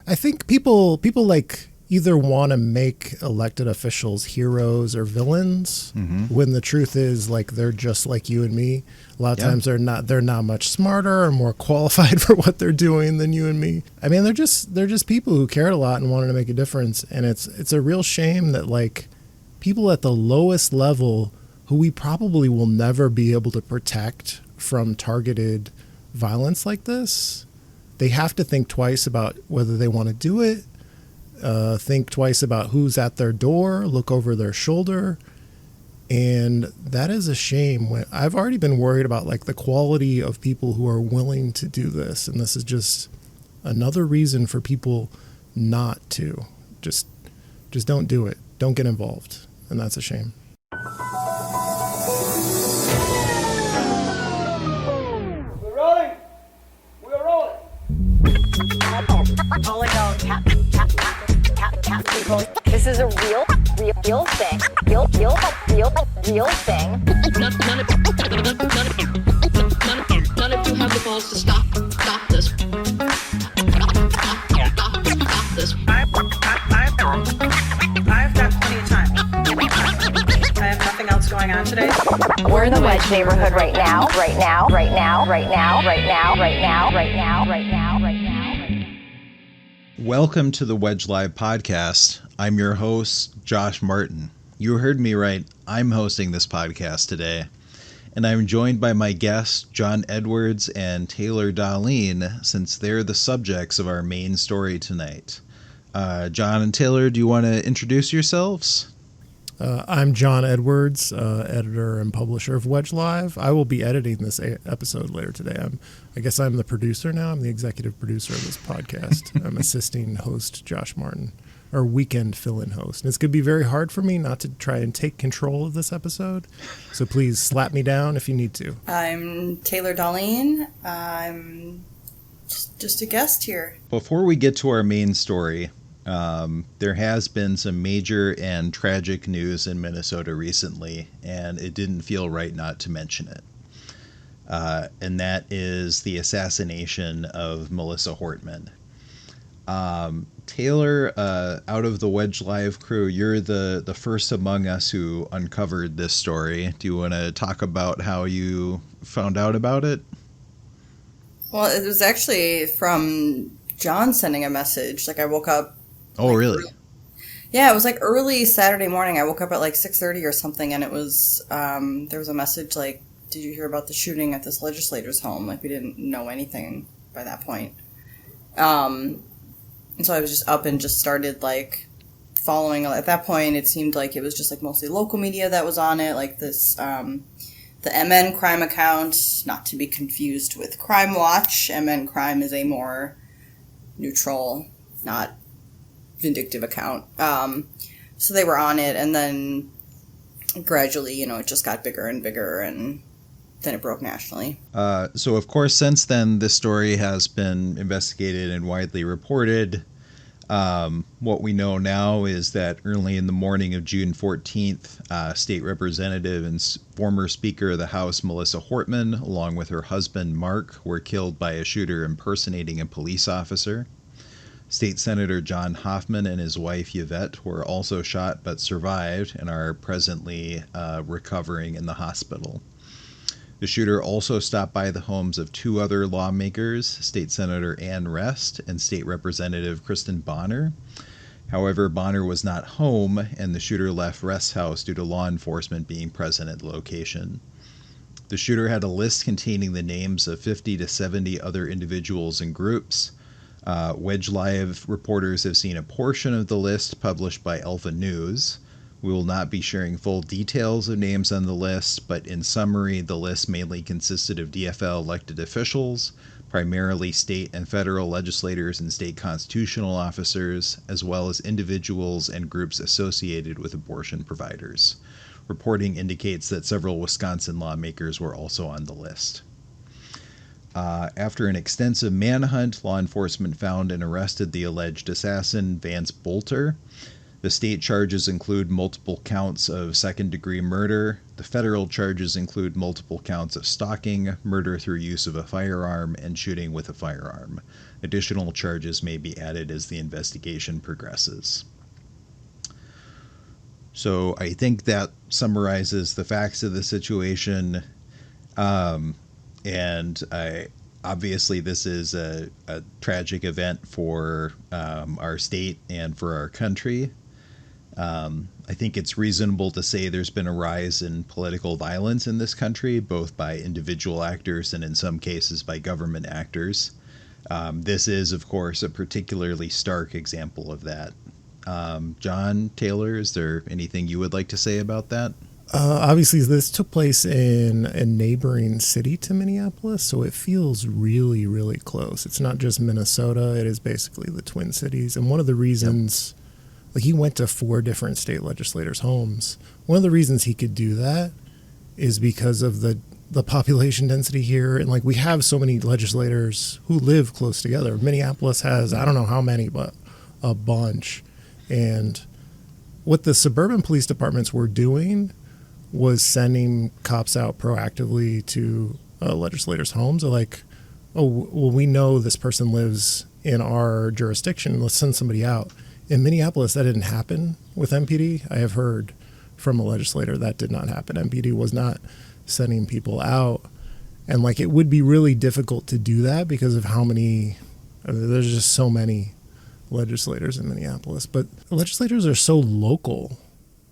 I think people like either want to make elected officials heroes or villains, when the truth is like they're just like you and me. A lot of times they're not much smarter or more qualified for what they're doing than you and me. I mean, they're just people who cared a lot and wanted to make a difference. And it's a real shame that like people at the lowest level who we probably will never be able to protect from targeted violence like this, they have to think twice about whether they want to do it. Think twice about who's at their door, look over their shoulder. And that is a shame. When I've already been worried about like the quality of people who are willing to do this. And this is just another reason for people not to. Just don't do it. Don't get involved. And that's a shame. We're rolling. We're rolling. This is a real thing. Real thing. None of you have the balls to stop this. Stop this. I've got plenty of time. I have nothing else going on today. We're in the Wedge neighborhood right now. Welcome to the Wedge Live podcast. I'm your host, Josh Martin. You heard me right. I'm hosting this podcast today. And I'm joined by my guests, John Edwards and Taylor Dahlin, since they're the subjects of our main story tonight. John and Taylor, do you want to introduce yourselves? I'm John Edwards, editor and publisher of Wedge Live. I will be editing this episode later today. I guess I'm the producer now. I'm the executive producer of this podcast. I'm assisting host Josh Martin, or weekend fill-in host. And it's going to be very hard for me not to try and take control of this episode. So please slap me down if you need to. I'm Taylor Dahlin. I'm just a guest here. Before we get to our main story, there has been some major and tragic news in Minnesota recently, and it didn't feel right not to mention it. And that is the assassination of Melissa Hortman. Taylor, out of the Wedge Live crew, you're the first among us who uncovered this story. Do you want to talk about how you found out about it? Well, it was actually from John sending a message. Like, I woke up. Oh, really? Yeah, it was like early Saturday morning. I woke up at like 6:30 or something, and it was, there was a message like, did you hear about the shooting at this legislator's home? Like, we didn't know anything by that point. And so I was just up and just started like following. At that point, it seemed like it was just like mostly local media that was on it, like this, the MN Crime account, not to be confused with Crime Watch. MN Crime is a more neutral, not vindictive account. So they were on it, and then gradually, it just got bigger and bigger, and then it broke nationally. So, of course, since then, this story has been investigated and widely reported. What we know now is that early in the morning of June 14th, State Representative and former Speaker of the House Melissa Hortman, along with her husband Mark, were killed by a shooter impersonating a police officer. State Senator John Hoffman and his wife Yvette were also shot but survived and are presently recovering in the hospital. The shooter also stopped by the homes of two other lawmakers, State Senator Ann Rest and State Representative Kristen Bonner. However, Bonner was not home, and the shooter left Rest's house due to law enforcement being present at the location. The shooter had a list containing the names of 50 to 70 other individuals and groups. Wedge Live reporters have seen a portion of the list published by Alpha News. We will not be sharing full details of names on the list, but in summary, the list mainly consisted of DFL elected officials, primarily state and federal legislators and state constitutional officers, as well as individuals and groups associated with abortion providers. Reporting indicates that several Wisconsin lawmakers were also on the list. After an extensive manhunt, law enforcement found and arrested the alleged assassin, Vance Bolter. The state charges include multiple counts of second-degree murder. The federal charges include multiple counts of stalking, murder through use of a firearm, and shooting with a firearm. additional charges may be added as the investigation progresses. So I think that summarizes the facts of the situation. And obviously this is a tragic event for our state and for our country. I think it's reasonable to say there's been a rise in political violence in this country, both by individual actors and in some cases by government actors. This is, of course, a particularly stark example of that. John, Taylor, is there anything you would like to say about that? Obviously, this took place in a neighboring city to Minneapolis, so it feels really, really close. It's not just Minnesota. It is basically the Twin Cities. And one of the reasons, like, he went to 4 different state legislators' homes. One of the reasons he could do that is because of the population density here. And, like, we have so many legislators who live close together. Minneapolis has, I don't know how many, but a bunch. And what the suburban police departments were doing was sending cops out proactively to legislators' homes. They're like, oh, well, we know this person lives in our jurisdiction. Let's send somebody out. In Minneapolis, that didn't happen with MPD. I have heard from a legislator that did not happen. MPD was not sending people out. And, like, it would be really difficult to do that because of how many, there's just so many legislators in Minneapolis. But legislators are so local.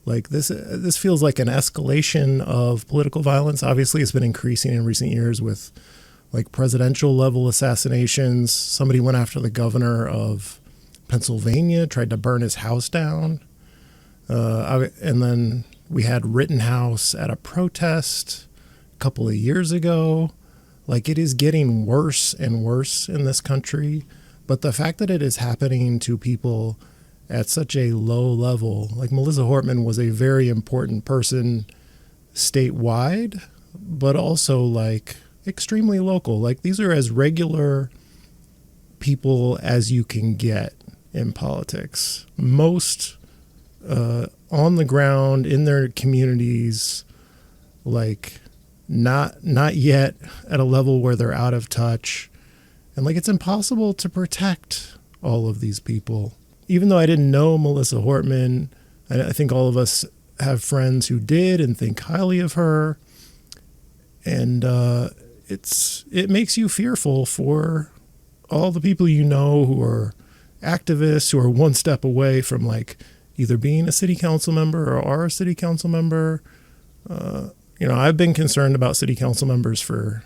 Like, this feels like an escalation of political violence. Obviously, it's been increasing in recent years with, like, presidential level assassinations. Somebody went after the governor of Pennsylvania, tried to burn his house down. And then we had Rittenhouse at a protest a couple of years ago. Like, it is getting worse and worse in this country. But the fact that it is happening to people at such a low level, like Melissa Hortman was a very important person statewide, but also, like, extremely local. Like, these are as regular people as you can get in politics. Most on the ground in their communities, like, not yet at a level where they're out of touch. And, like, it's impossible to protect all of these people. Even though I didn't know Melissa Hortman, I think all of us have friends who did and think highly of her. And it makes you fearful for all the people you know who are activists, who are one step away from, like, either being a city council member or are a city council member. I've been concerned about city council members for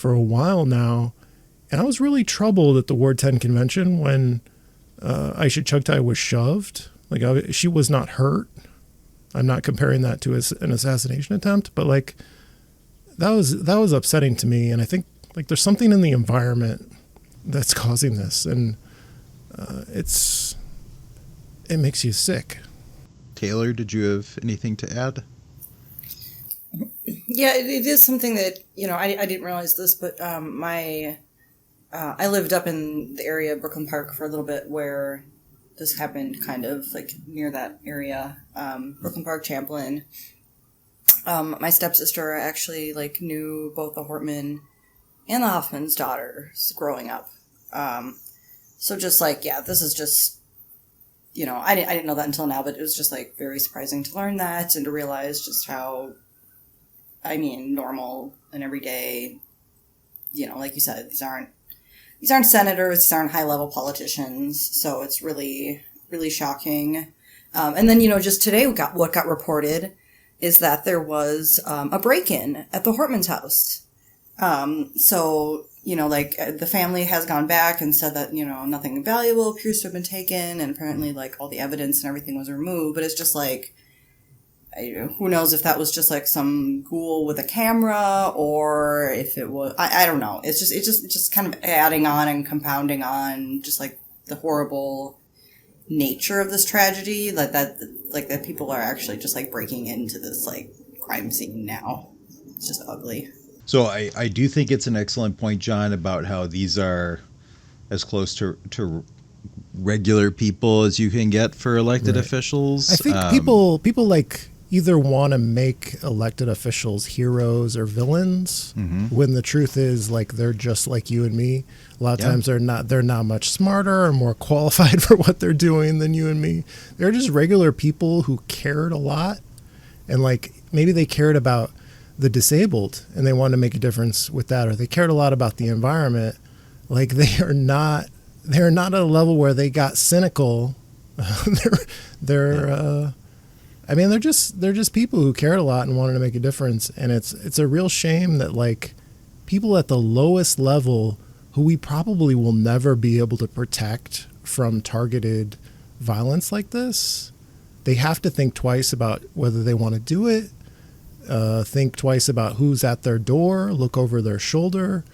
a while now. And I was really troubled at the Ward 10 convention when Aisha Chugtai was shoved. Like, she was not hurt. I'm not comparing that to an assassination attempt, but, like, that was upsetting to me. And I think, like, there's something in the environment that's causing this, and it makes you sick. Taylor, did you have anything to add? Yeah, it is something that, I didn't realize this, but I lived up in the area of Brooklyn Park for a little bit where this happened, kind of, like, near that area. Brooklyn Park, Champlin. My stepsister actually, like, knew both the Hortman and the Hoffman's daughters growing up. So just, like, yeah, this is just, I didn't know that until now, but it was just, like, very surprising to learn that and to realize just how, normal and everyday, like you said, these aren't senators, these aren't high-level politicians, so it's really, really shocking. And then, just today what got reported is that there was a break-in at the Hortman's house. So, the family has gone back and said that, nothing valuable appears to have been taken, and apparently, like, all the evidence and everything was removed, but it's just, like, who knows if that was just, like, some ghoul with a camera, or if it was, I don't know. It's just kind of adding on and compounding on just, like, the horrible nature of this tragedy, that people are actually just, like, breaking into this, like, crime scene now. It's just ugly. So I do think it's an excellent point, John, about how these are as close to regular people as you can get for elected officials. I think people like either want to make elected officials heroes or villains, when the truth is like they're just like you and me. A lot of times they're not much smarter or more qualified for what they're doing than you and me. They're just regular people who cared a lot, and like maybe they cared about the disabled and they wanted to make a difference with that, or they cared a lot about the environment. Like they're not at a level where they got cynical. They're just people who cared a lot and wanted to make a difference. And it's a real shame that like people at the lowest level who we probably will never be able to protect from targeted violence like this, they have to think twice about whether they want to do it, think twice about who's at their door, look over their shoulder.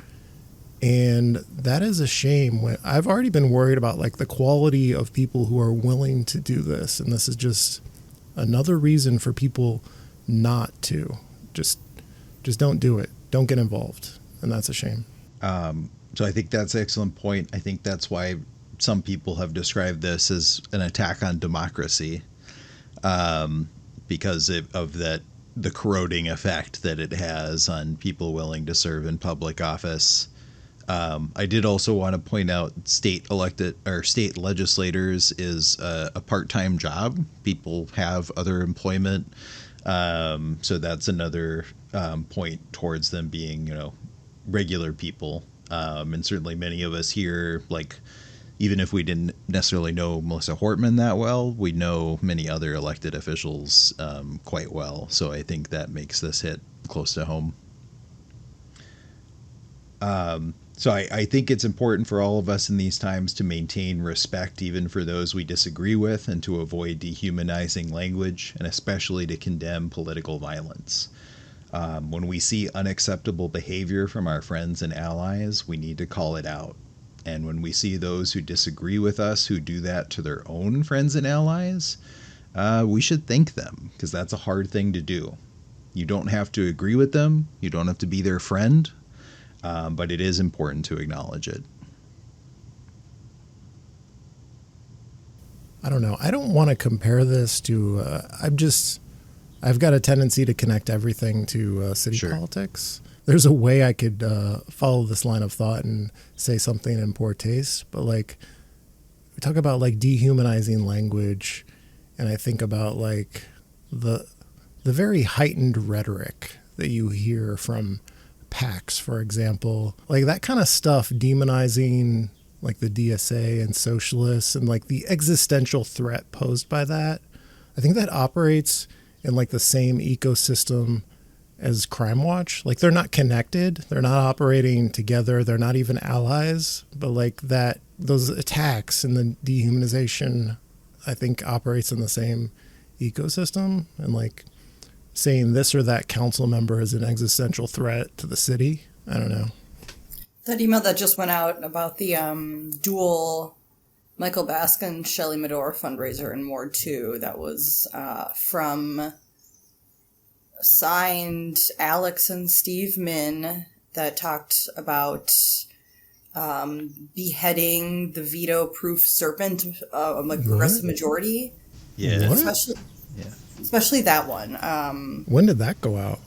And that is a shame. When I've already been worried about like the quality of people who are willing to do this. And this is just another reason for people not to just don't do it. Don't get involved. And that's a shame. So I think that's an excellent point. I think that's why some people have described this as an attack on democracy, because of the corroding effect that it has on people willing to serve in public office. I did also want to point out state legislators is a part-time job. People have other employment. So that's another point towards them being, regular people. And certainly many of us here, like, even if we didn't necessarily know Melissa Hortman that well, we know many other elected officials quite well. So I think that makes this hit close to home. So I think it's important for all of us in these times to maintain respect, even for those we disagree with, and to avoid dehumanizing language, and especially to condemn political violence. When we see unacceptable behavior from our friends and allies, we need to call it out. And when we see those who disagree with us who do that to their own friends and allies, we should thank them, because that's a hard thing to do. You don't have to agree with them. You don't have to be their friend. But it is important to acknowledge it. I don't know. I don't want to compare this to, I've got a tendency to connect everything to city politics. There's a way I could follow this line of thought and say something in poor taste, but like we talk about like dehumanizing language, and I think about like the very heightened rhetoric that you hear from PACs, for example, like that kind of stuff, demonizing like the DSA and socialists and like the existential threat posed by that. I think that operates in like the same ecosystem as Crime Watch. Like they're not connected. They're not operating together. They're not even allies, but like that, those attacks and the dehumanization, I think operates in the same ecosystem. And like saying this or that council member is an existential threat to the city. I don't know. That email that just went out about the dual Michael Baskin, Shelley Medore fundraiser in Ward 2, that was from signed Alex and Steve Min, that talked about beheading the veto-proof serpent of a progressive majority. Yeah. Especially that one. When did that go out?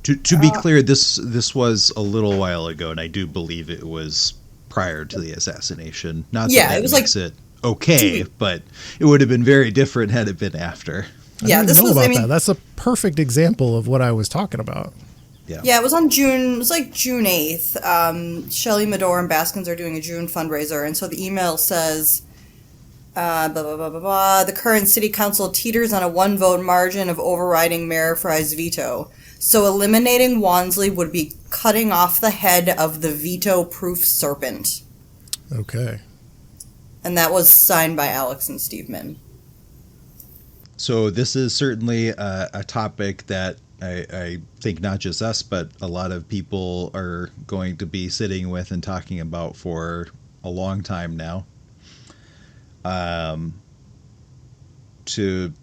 To be clear, this was a little while ago, and I do believe it was prior to the assassination. Not that it makes it okay, but it would have been very different had it been after. Yeah, this was that. That's a perfect example of what I was talking about. Yeah, it was on June. It was like June 8th. Shelley Medore and Baskins are doing a June fundraiser, and so the email says, blah, blah, blah, blah, blah. The current city council teeters on a 1-vote margin of overriding Mayor Frey's veto. So eliminating Wansley would be cutting off the head of the veto-proof serpent. Okay. And that was signed by Alex and Steve Min. So this is certainly a topic that I think not just us, but a lot of people are going to be sitting with and talking about for a long time now. To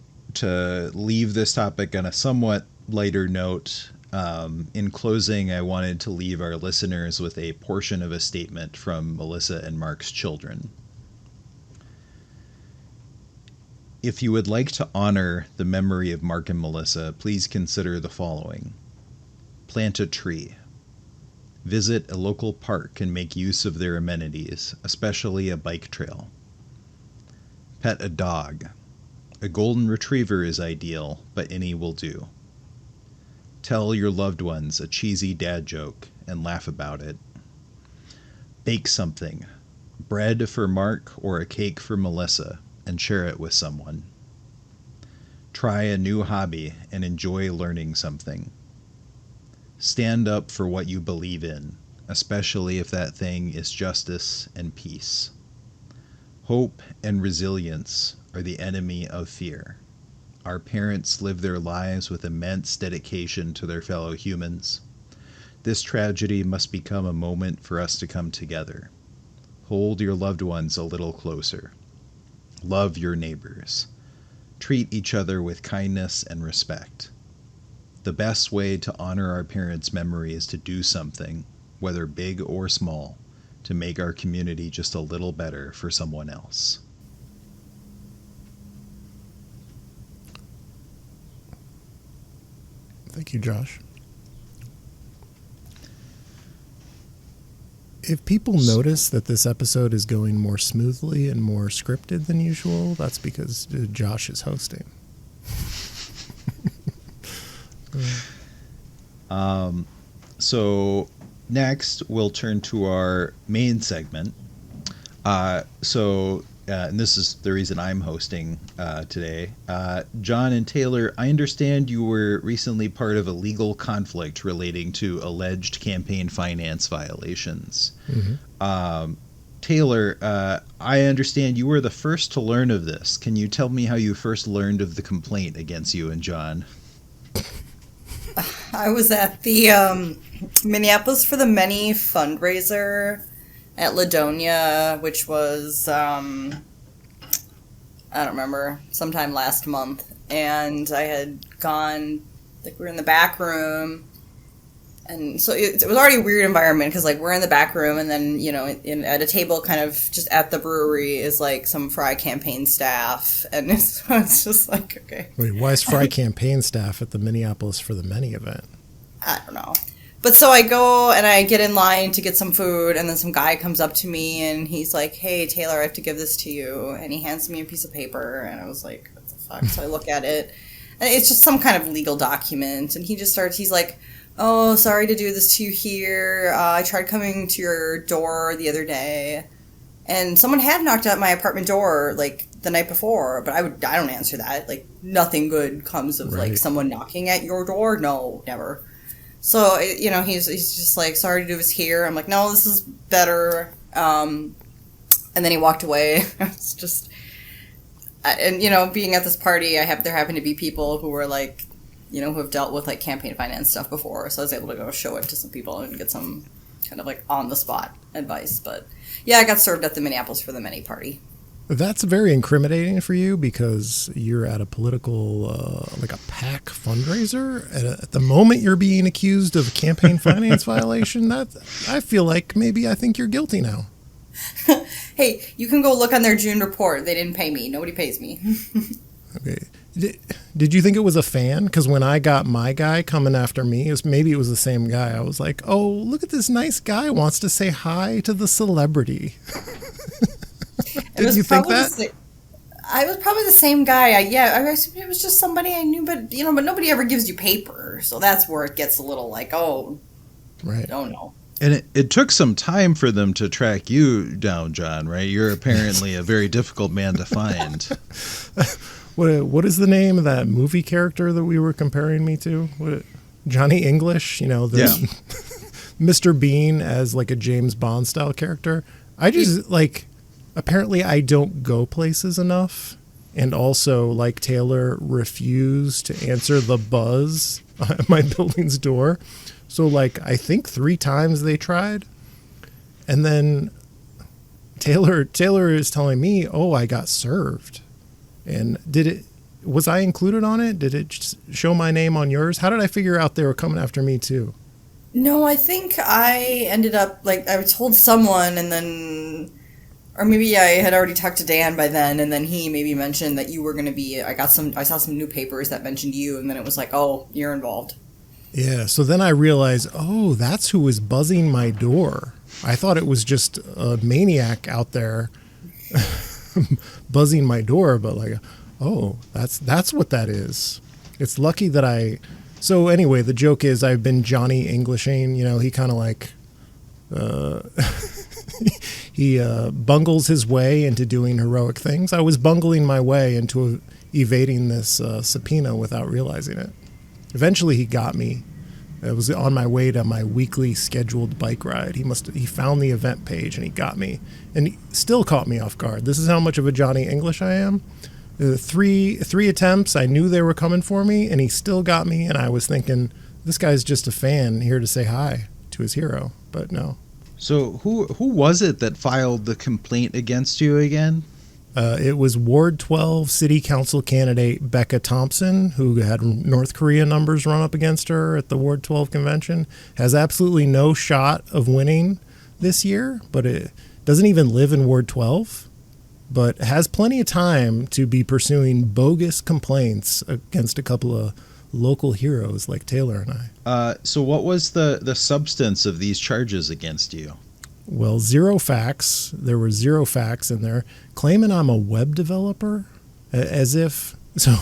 leave this topic on a somewhat lighter note, in closing, I wanted to leave our listeners with a portion of a statement from Melissa and Mark's children. If you would like to honor the memory of Mark and Melissa, please consider the following. Plant a tree. Visit a local park and make use of their amenities, especially a bike trail. Pet a dog. A golden retriever is ideal, but any will do. Tell your loved ones a cheesy dad joke and laugh about it. Bake something. Bread for Mark or a cake for Melissa, and share it with someone. Try a new hobby and enjoy learning something. Stand up for what you believe in, especially if that thing is justice and peace. Hope and resilience are the enemy of fear. Our parents live their lives with immense dedication to their fellow humans. This tragedy must become a moment for us to come together. Hold your loved ones a little closer. Love your neighbors. Treat each other with kindness and respect. The best way to honor our parents' memory is to do something, whether big or small, to make our community just a little better for someone else. Thank you, Josh. If people notice that this episode is going more smoothly and more scripted than usual, that's because Josh is hosting. So next we'll turn to our main segment. And this is the reason I'm hosting today. John and Taylor, I understand you were recently part of a legal conflict relating to alleged campaign finance violations. Mm-hmm. Taylor, I understand you were the first to learn of this. Can you tell me how you first learned of the complaint against you and John? I was at the Minneapolis for the Many fundraiser at Ladonia, which was, I don't remember, sometime last month. And I had gone, like, we were in the back room. And so it was already a weird environment because, like, we're in the back room and then, you know, at a table kind of just at the brewery is, like, some Frey campaign staff. And it's just like, okay. Wait, why is Frey campaign staff at the Minneapolis for the Many event? I don't know. But so I go and I get in line to get some food, and then some guy comes up to me and he's like, "Hey, Taylor, I have to give this to you." And he hands me a piece of paper, and I was like, what the fuck? So I look at it, and it's just some kind of legal document. And he's like, "Oh, sorry to do this to you here. I tried coming to your door the other day, and someone had knocked at my apartment door, like, the night before, but I don't answer that. Like, nothing good comes of, like, someone knocking at your door. No, never." So, you know, he's just like, "Sorry to do this here." I'm like, "No, this is better." And then he walked away. It's just, and, you know, being at this party, there happened to be people who were like, you know, who have dealt with, like, campaign finance stuff before. So I was able to go show it to some people and get some kind of, like, on the spot advice. But yeah, I got served at the Minneapolis for the Many party. That's very incriminating for you because you're at a political, like a PAC fundraiser. At the moment you're being accused of a campaign finance violation, I feel like maybe I think you're guilty now. Hey, you can go look on their June report. They didn't pay me. Nobody pays me. Okay. Did you think it was a fan? Because when I got my guy coming after me, maybe it was the same guy. I was like, "Oh, look at this nice guy wants to say hi to the celebrity." Did you think that? I was probably the same guy. I assumed it was just somebody I knew, but nobody ever gives you paper, so that's where it gets a little like, oh, right. I don't know. And it took some time for them to track you down, John, right? You're apparently a very difficult man to find. What is the name of that movie character that we were comparing me to? Johnny English, Mr. Bean as like a James Bond style character. I just apparently I don't go places enough, and also, like Taylor, refuse to answer the buzz at my building's door. So, like, I think 3 times they tried, and then Taylor is telling me, "Oh, I got served." And was I included on it? Did it show my name on yours? How did I figure out they were coming after me too? No, I think I ended up, like, I told someone, and then Or maybe I had already talked to Dan by then, and then he maybe mentioned that you were going to be. I saw some new papers that mentioned you, and then it was like, oh, you're involved. Yeah. So then I realized, oh, that's who was buzzing my door. I thought it was just a maniac out there buzzing my door, but like, oh, that's what that is. It's lucky that So anyway, the joke is I've been Johnny Englishing. You know, he kind of like. He bungles his way into doing heroic things. I was bungling my way into evading this subpoena without realizing it. Eventually, he got me. I was on my way to my weekly scheduled bike ride. He found the event page and he got me, and he still caught me off guard. This is how much of a Johnny English I am. Three attempts, I knew they were coming for me, and he still got me. And I was thinking, this guy's just a fan here to say hi to his hero, but no. So who was it that filed the complaint against you again? It was Ward 12 City Council candidate Becca Thompson, who had North Korea numbers run up against her at the Ward 12 convention. Has absolutely no shot of winning this year, but it doesn't even live in Ward 12, but has plenty of time to be pursuing bogus complaints against a couple of local heroes like Taylor and I. So what was the substance of these charges against you? Well, zero facts. There were zero facts in there. Claiming I'm a web developer, as if. So,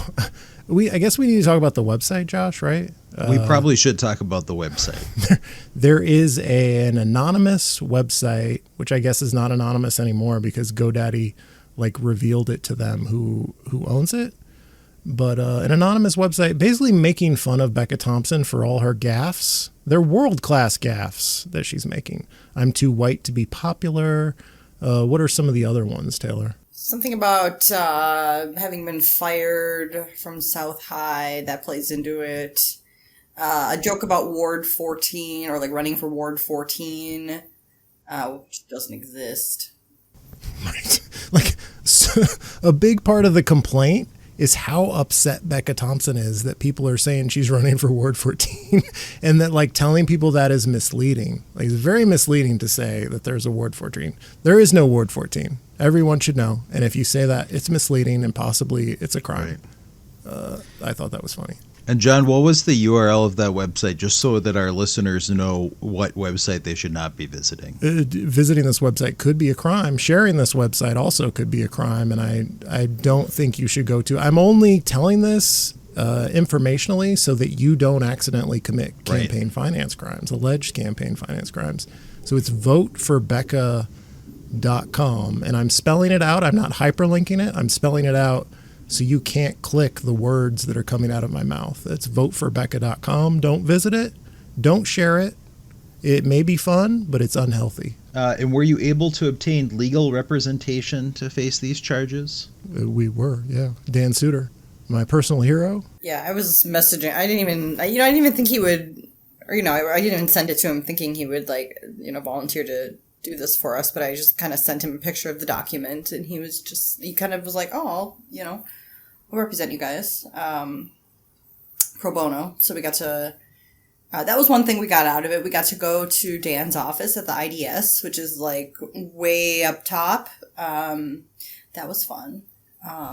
I guess we need to talk about the website, Josh, right? We probably should talk about the website. There is an anonymous website, which I guess is not anonymous anymore because GoDaddy revealed it to them who owns it. But an anonymous website basically making fun of Becca Thompson for all her gaffes. They're world-class gaffes that she's making. I'm too white to be popular. What are some of the other ones, Taylor? Something about having been fired from South High. That plays into it. A joke about Ward 14 or running for Ward 14, which doesn't exist. Right. So a big part of the complaint is how upset Becca Thompson is that people are saying she's running for Ward 14 and that telling people that is misleading. It's very misleading to say that there's a Ward 14. There is no Ward 14. Everyone should know. And if you say that, it's misleading and possibly it's a crime. Right. I thought that was funny. And John, what was the URL of that website, just so that our listeners know what website they should not be visiting? Visiting this website could be a crime. Sharing this website also could be a crime, and I don't think you should go to. I'm only telling this informationally so that you don't accidentally commit campaign finance crimes, alleged campaign finance crimes. So it's voteforbecca.com, and I'm spelling it out. I'm not hyperlinking it. I'm spelling it out so you can't click the words that are coming out of my mouth. It's voteforbecca.com. Don't visit it. Don't share it. It may be fun, but it's unhealthy. And were you able to obtain legal representation to face these charges? We were, yeah. Dan Suter, my personal hero. Yeah, I was messaging. I didn't even think he would, I didn't even send it to him thinking he would volunteer to do this for us, but I just kind of sent him a picture of the document, and he kind of was like, oh, I'll represent you guys, pro bono. So we got to, that was one thing we got out of it. We got to go to Dan's office at the IDS, which is way up top. That was fun.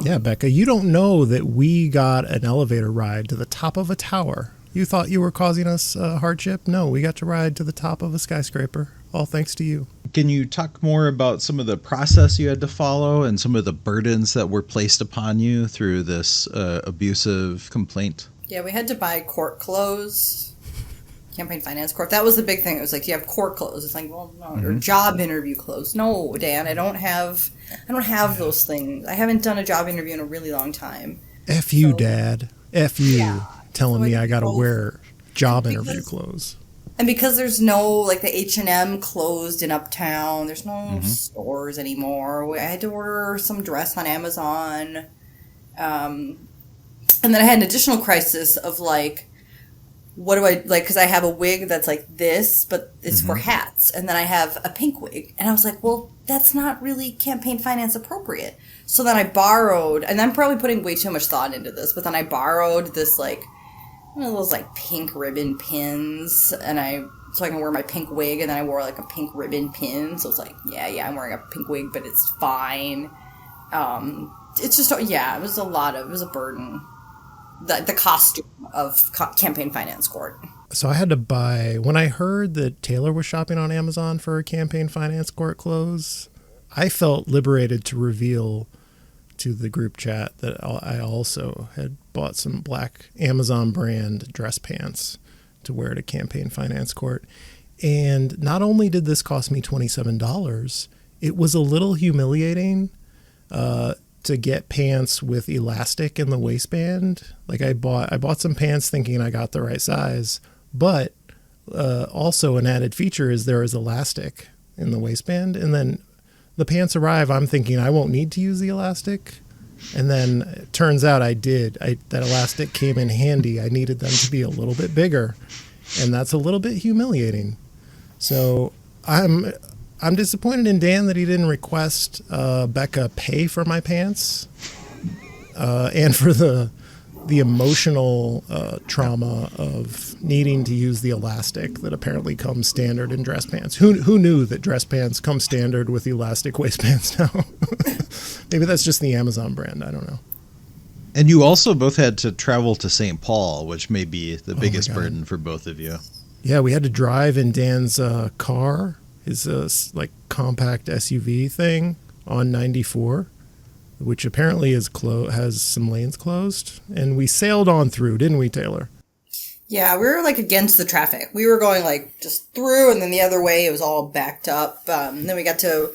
Yeah, Becca, you don't know that we got an elevator ride to the top of a tower. You thought you were causing us hardship? No, we got to ride to the top of a skyscraper. All thanks to you. Can you talk more about some of the process you had to follow and some of the burdens that were placed upon you through this abusive complaint? Yeah, we had to buy court clothes, campaign finance court. That was the big thing. It was you have court clothes. It's well, no, or job interview clothes. No, Dan, I don't have those things. I haven't done a job interview in a really long time. F you, Dad. F you, telling me I got to wear job interview clothes. And because there's no, the H&M closed in Uptown, there's no stores anymore. I had to order some dress on Amazon. And then I had an additional crisis of, what do I, because I have a wig that's this, but it's for hats. And then I have a pink wig. And I was well, that's not really campaign finance appropriate. So then I borrowed, and I'm probably putting way too much thought into this, but then I borrowed this, one of those pink ribbon pins, and I so I can wear my pink wig, and then I wore like a pink ribbon pin. So it's like, yeah, I'm wearing a pink wig, but it's fine. It's just, it was a burden. The costume of campaign finance court. So I had to buy, when I heard that Taylor was shopping on Amazon for her campaign finance court clothes, I felt liberated to reveal to the group chat that I also had bought some black Amazon brand dress pants to wear to campaign finance court. And not only did this cost me $27, it was a little humiliating to get pants with elastic in the waistband. Like I bought some pants thinking I got the right size, but also an added feature is there is elastic in the waistband. And then the pants arrive, I'm thinking I won't need to use the elastic. And then it turns out I did. That elastic came in handy. I needed them to be a little bit bigger. And that's a little bit humiliating. So I'm disappointed in Dan that he didn't request Becca pay for my pants and for the emotional trauma of needing to use the elastic that apparently comes standard in dress pants. Who knew that dress pants come standard with elastic waistbands now? Maybe that's just the Amazon brand. I don't know. And you also both had to travel to St. Paul, which may be the biggest burden for both of you. Yeah, we had to drive in Dan's car, his like compact SUV thing on 94, which apparently has some lanes closed. And we sailed on through, didn't we, Taylor? Yeah, we were like against the traffic. We were going like just through, and then the other way it was all backed up. Then we got to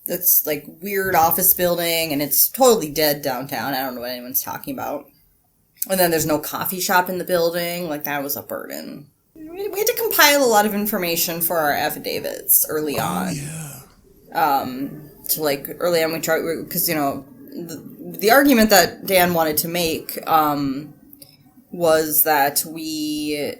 this like weird office building, and it's totally dead downtown. I don't know what anyone's talking about. And then there's no coffee shop in the building. Like, that was a burden. We had to compile a lot of information for our affidavits early on. Yeah. So like early on we tried, because, you know, the argument that Dan wanted to make was that we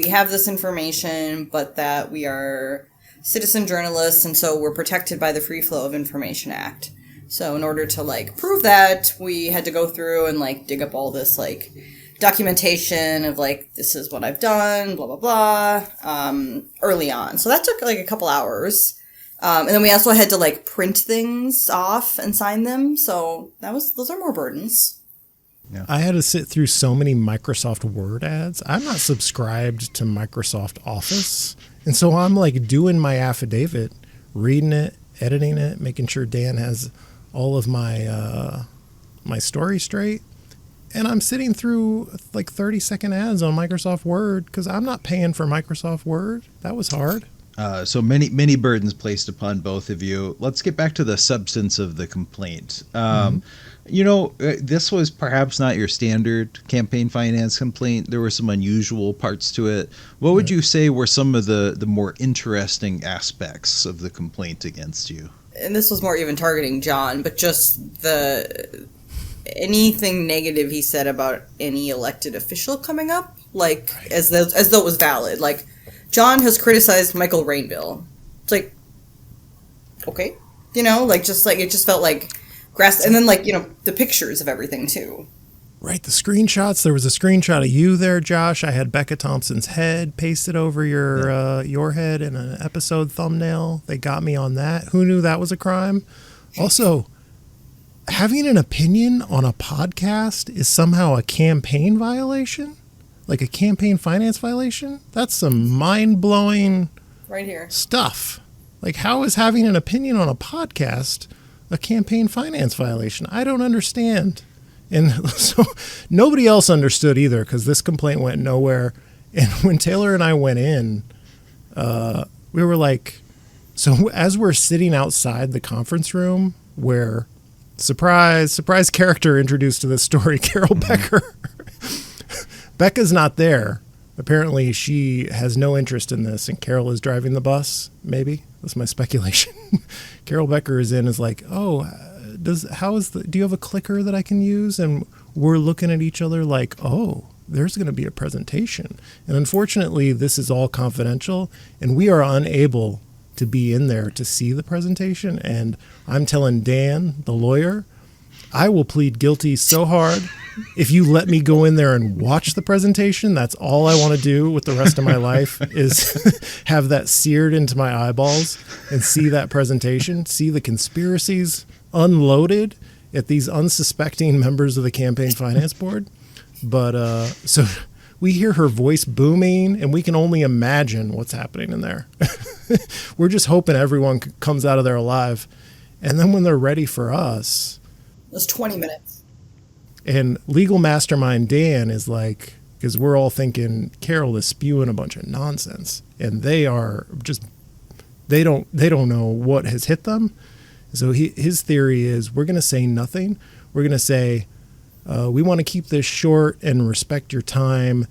have this information, but that we are citizen journalists, and so we're protected by the Free Flow of Information Act. So in order to, like, prove that, we had to go through and, like, dig up all this, like, documentation of, like, this is what I've done, blah, blah, blah, early on. So that took, like, a couple hours. And then we also had to, like, print things off and sign them. So those are more burdens. Yeah. I had to sit through so many Microsoft Word ads. I'm not subscribed to Microsoft Office. And so I'm like doing my affidavit, reading it, editing it, making sure Dan has all of my my story straight. And I'm sitting through like 30-second ads on Microsoft Word because I'm not paying for Microsoft Word. That was hard. So many burdens placed upon both of you. Let's get back to the substance of the complaint. You know, this was perhaps not your standard campaign finance complaint. There were some unusual parts to it. What would you say were some of the more interesting aspects of the complaint against you? And this was more even targeting John, but just anything negative he said about any elected official coming up, like, as though it was valid. Like, John has criticized Michael Rainville. It's like, okay. You know, like, just like, it just felt like grass. And then, like, you know, the pictures of everything, too. Right, the screenshots. There was a screenshot of you there, Josh. I had Becca Thompson's head pasted over your head in an episode thumbnail. They got me on that. Who knew that was a crime? Also, having an opinion on a podcast is somehow a campaign violation? Like a campaign finance violation? That's some mind-blowing right here stuff. Like, how is having an opinion on a podcast a campaign finance violation? I don't understand. And so nobody else understood either, because this complaint went nowhere. And when Taylor and I went in, we were like, so as we're sitting outside the conference room where surprise character introduced to this story, Carol Becker. Becca's not there. Apparently she has no interest in this, and Carol is driving the bus, maybe. That's my speculation. Carol Becker is like, oh, do you have a clicker that I can use? And we're looking at each other like, oh, there's going to be a presentation. And unfortunately, this is all confidential, and we are unable to be in there to see the presentation. And I'm telling Dan, the lawyer, I will plead guilty so hard. If you let me go in there and watch the presentation, that's all I want to do with the rest of my life is have that seared into my eyeballs and see that presentation, see the conspiracies unloaded at these unsuspecting members of the campaign finance board. But so we hear her voice booming and we can only imagine what's happening in there. We're just hoping everyone comes out of there alive. And then when they're ready for us, Those 20 minutes. and legal mastermind Dan is like, because we're all thinking Carol is spewing a bunch of nonsense, and they are just, they don't know what has hit them. So his theory is we're going to say nothing. We're going to say, we want to keep this short and respect your time.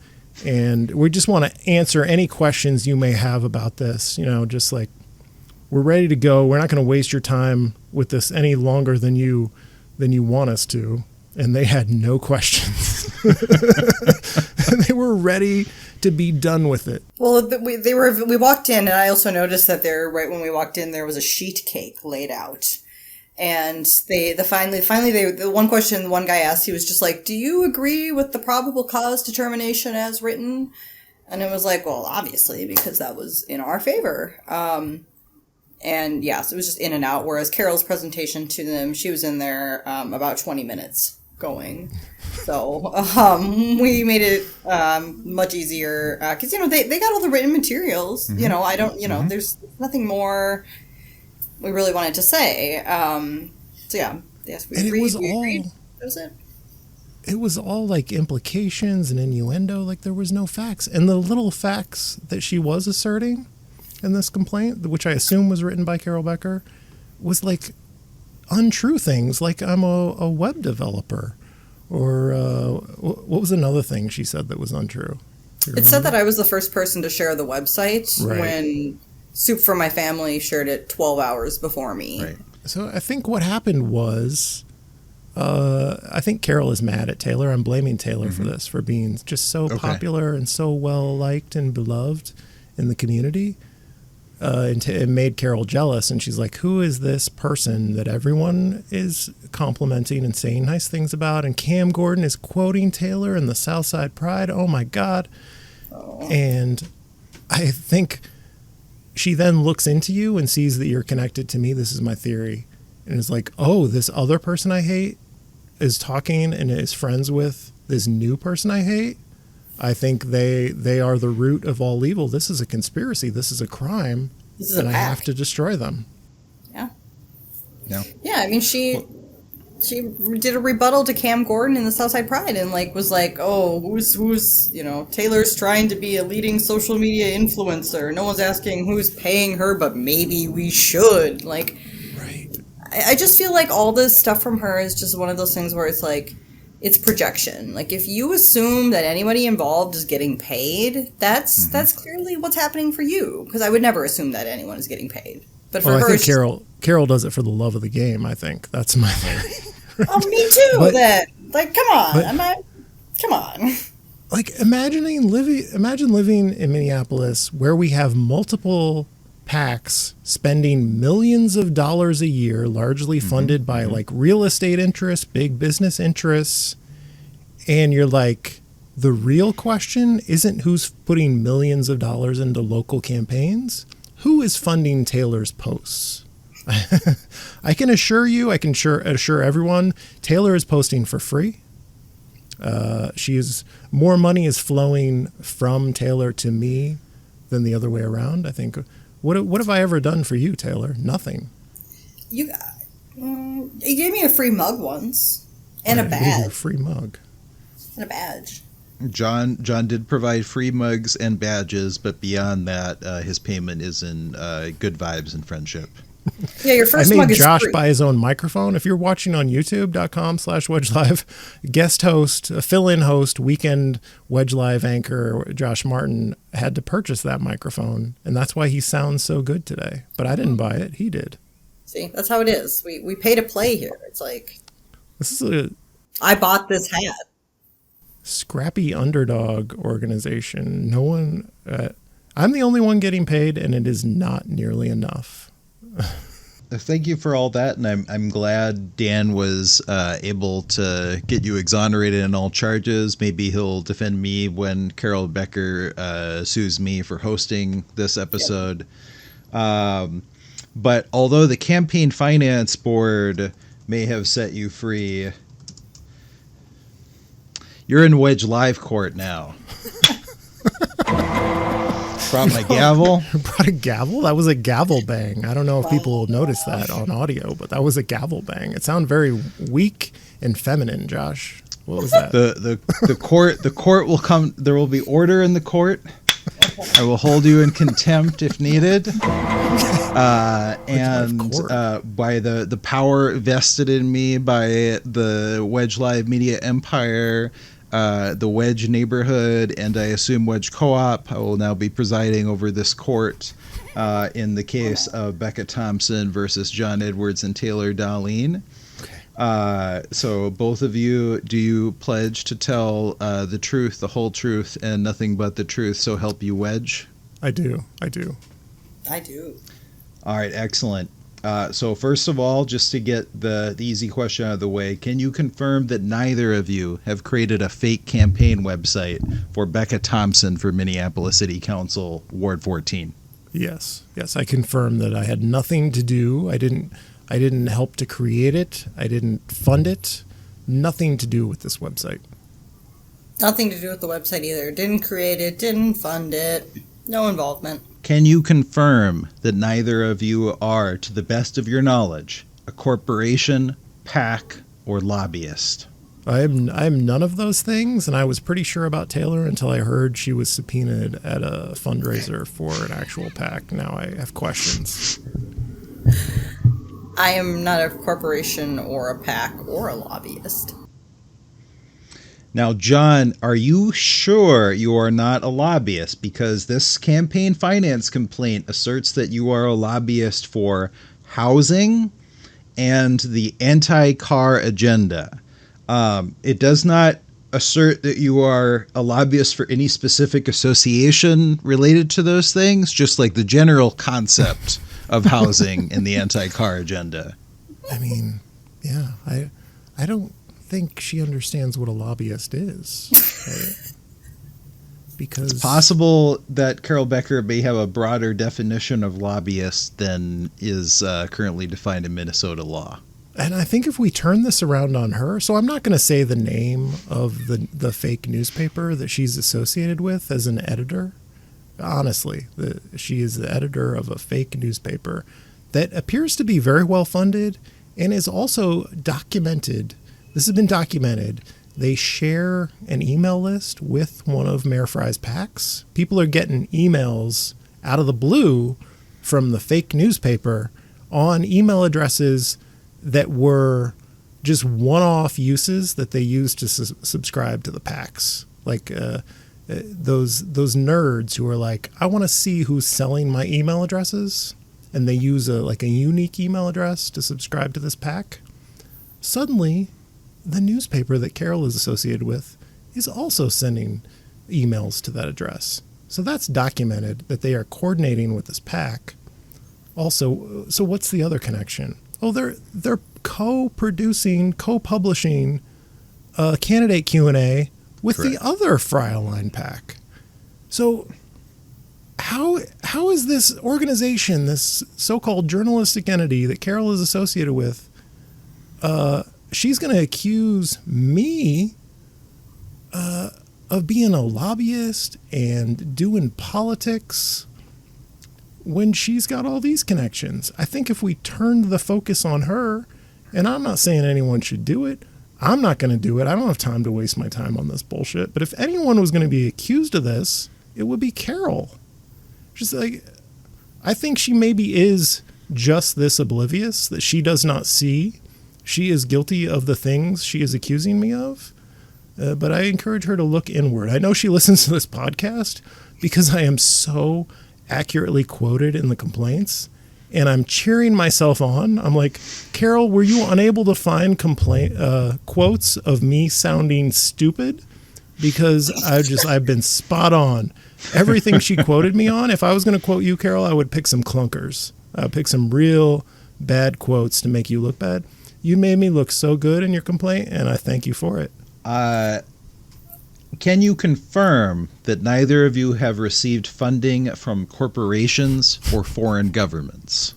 And we just want to answer any questions you may have about this. You know, just like, we're ready to go. We're not going to waste your time with this any longer than you want us to. And they had no questions. They were ready to be done with it. Well, we walked in, and I also noticed that right when we walked in, there was a sheet cake laid out. And the one question the one guy asked, he was just like, do you agree with the probable cause determination as written? And it was like, well, obviously, because that was in our favor. And yes, it was just in and out. Whereas Carol's presentation to them, she was in there about 20 minutes going. So we made it much easier because, they got all the written materials. Mm-hmm. There's nothing more we really wanted to say. So yeah, yes, we agreed. That was it. It was all like implications and innuendo. Like there was no facts. And the little facts that she was asserting in this complaint, which I assume was written by Carol Becker, was like untrue things. Like I'm a web developer, or what was another thing she said that was untrue? It said that I was the first person to share the website when Soup for My Family shared it 12 hours before me. Right. So I think what happened was, I think Carol is mad at Taylor. I'm blaming Taylor for this, for being just so popular and so well liked and beloved in the community. It made Carol jealous, and she's like, who is this person that everyone is complimenting and saying nice things about? And Cam Gordon is quoting Taylor in the Southside Pride. Oh my God. Oh. And I think she then looks into you and sees that you're connected to me. This is my theory. And is like, oh, this other person I hate is talking and is friends with this new person I hate. I think they are the root of all evil. This is a conspiracy. This is a crime. This is and a I pact. have to destroy them. Yeah. No. Yeah, I mean, she did a rebuttal to Cam Gordon in the Southside Pride and was like, oh, who's Taylor's trying to be a leading social media influencer. No one's asking who's paying her, but maybe we should. Like, right. I just feel like all this stuff from her is just one of those things where it's like, it's projection. Like, if you assume that anybody involved is getting paid, that's clearly what's happening for you. Because I would never assume that anyone is getting paid. But for her, I think Carol does it for the love of the game. I think that's my theory. Oh, me too. Then, like, come on, come on. Like, imagine living in Minneapolis, where we have multiple PACs spending millions of dollars a year, largely funded by like real estate interests, big business interests. And you're like, the real question isn't who's putting millions of dollars into local campaigns. Who is funding Taylor's posts? I can assure you, assure everyone, Taylor is posting for free. More money is flowing from Taylor to me than the other way around. I think. What have I ever done for you, Taylor? Nothing. You gave me a free mug once and a badge. I gave you a free mug and a badge. John did provide free mugs and badges, but beyond that, his payment is in good vibes and friendship. Yeah, your first mug is Josh free. buy his own microphone. If you're watching on youtube.com/Wedge Live, guest host, fill-in host, weekend Wedge Live anchor Josh Martin had to purchase that microphone, and that's why he sounds so good today. But I didn't buy it. He did. See, that's how it is. We pay to play here. It's like, I bought this hat. Scrappy underdog organization. No one. I'm the only one getting paid, and it is not nearly enough. thank you for all that, and I'm glad Dan was able to get you exonerated in all charges. Maybe he'll defend me when Carol Becker sues me for hosting this episode. Yep. But although the Campaign Finance Board may have set you free, you're in Wedge Live Court now. Brought my gavel. Brought a gavel? That was a gavel bang. I don't know if people will notice that on audio, but that was a gavel bang. It sounded very weak and feminine, Josh. What was that? The court will come. There will be order in the court. I will hold you in contempt if needed. And by the power vested in me by the Wedge Live Media Empire, the Wedge neighborhood, and I assume Wedge Co-op, I will now be presiding over this court in the case of Becca Thompson versus John Edwards and Taylor Dahlin. So both of you, do you pledge to tell the truth, the whole truth, and nothing but the truth, so help you Wedge? I do. All right, excellent. So first of all, just to get the easy question out of the way, can you confirm that neither of you have created a fake campaign website for Becca Thompson for Minneapolis City Council, Ward 14? Yes, I confirm that I had nothing to do. I didn't help to create it. I didn't fund it. Nothing to do with this website. Nothing to do with the website either. Didn't create it, didn't fund it. No involvement. Can you confirm that neither of you are, to the best of your knowledge, a corporation, PAC, or lobbyist? I'm none of those things, and I was pretty sure about Taylor until I heard she was subpoenaed at a fundraiser for an actual PAC. Now I have questions. I am not a corporation or a PAC or a lobbyist. Now, John, are you sure you are not a lobbyist? Because this campaign finance complaint asserts that you are a lobbyist for housing and the anti-car agenda. It does not assert that you are a lobbyist for any specific association related to those things, just like the general concept of housing and the anti-car agenda. I mean, yeah, I don't think she understands what a lobbyist is. Right? Because it's possible that Carol Becker may have a broader definition of lobbyist than is currently defined in Minnesota law. And I think if we turn this around on her, so I'm not going to say the name of the fake newspaper that she's associated with as an editor. Honestly, she is the editor of a fake newspaper that appears to be very well funded and is also documented. This has been documented. They share an email list with one of Mayor Frey's PACs. People are getting emails out of the blue from the fake newspaper on email addresses that were just one-off uses that they used to subscribe to the PACs. Like those nerds who are like, I want to see who's selling my email addresses, and they use a unique email address to subscribe to this PAC. Suddenly, the newspaper that Carol is associated with is also sending emails to that address. So that's documented that they are coordinating with this PAC. Also, so what's the other connection? Oh, they're co-producing, co-publishing a candidate Q&A with Correct. the other Frey-aligned PAC. So how is this organization, this so-called journalistic entity that Carol is associated with, she's going to accuse me of being a lobbyist and doing politics when she's got all these connections? I think if we turned the focus on her, and I'm not saying anyone should do it, I'm not going to do it. I don't have time to waste my time on this bullshit. But if anyone was going to be accused of this, it would be Carol. Just like, I think she maybe is just this oblivious that she does not see she is guilty of the things she is accusing me of. But I encourage her to look inward. I know she listens to this podcast because I am so accurately quoted in the complaints, and I'm cheering myself on. I'm like, Carol, were you unable to find quotes of me sounding stupid? Because I've been spot on. Everything she quoted me on, if I was going to quote you, Carol, I would pick some clunkers. I would pick some real bad quotes to make you look bad. You made me look so good in your complaint, and I thank you for it. Can you confirm that neither of you have received funding from corporations or foreign governments?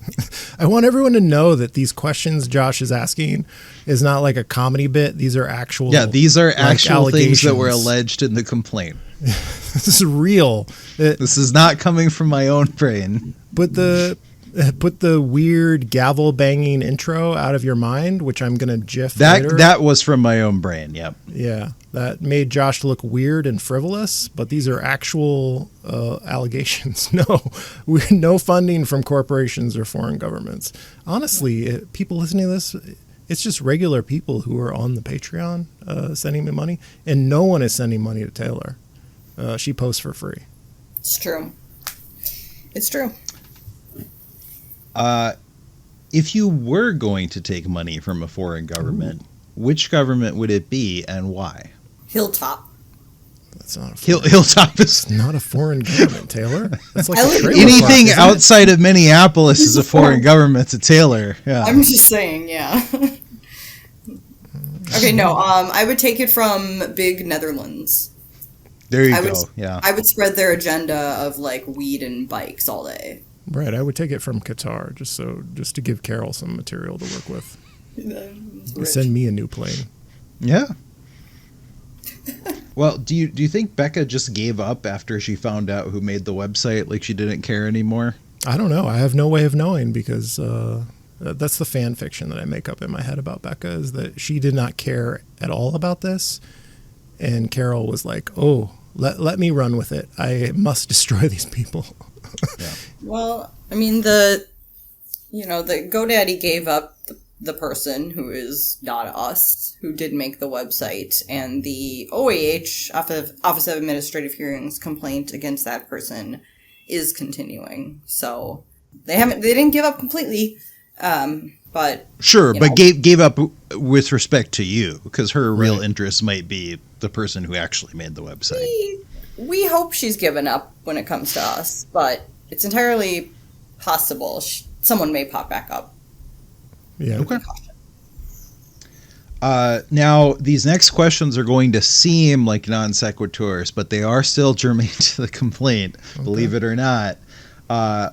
I want everyone to know that these questions Josh is asking is not like a comedy bit. These are actual. Yeah, these are actual things that were allegations. alleged in the complaint. This is real. This is not coming from my own brain. Put the weird gavel banging intro out of your mind, which I'm gonna GIF later. That was from my own brain. Yep. Yeah, that made Josh look weird and frivolous, but these are actual allegations. No funding from corporations or foreign governments. Honestly, people listening to this, it's just regular people who are on the Patreon sending me money, and no one is sending money to Taylor. She posts for free. It's true. It's true. If you were going to take money from a foreign government, which government would it be and why? Hilltop. That's not a foreign, Hilltop is not a foreign government, Taylor. That's like I a live- trailer anything park, isn't it? outside of Minneapolis is a foreign government to Taylor. Yeah. I'm just saying, yeah. Okay, no. I would take it from Big Netherlands. There you I go. would, Yeah. I would spread their agenda of like weed and bikes all day. Right, I would take it from Qatar just to give Carol some material to work with. Rich. Send me a new plane. Yeah. Well, do you think Becca just gave up after she found out who made the website? Like she didn't care anymore? I don't know. I have no way of knowing because that's the fan fiction that I make up in my head about Becca is that she did not care at all about this. And Carol was like, oh, let me run with it. I must destroy these people. Yeah. Well, I mean, the GoDaddy gave up the person who is not us, who did make the website, and the OAH, Office of Administrative Hearings, complaint against that person is continuing. So they didn't give up completely, but Sure, you but know. gave up with respect to you because her real interest might be the person who actually made the website. We hope she's given up when it comes to us, but it's entirely possible someone may pop back up. Yeah. Okay. Now, these next questions are going to seem like non sequiturs, but they are still germane to the complaint, believe it or not.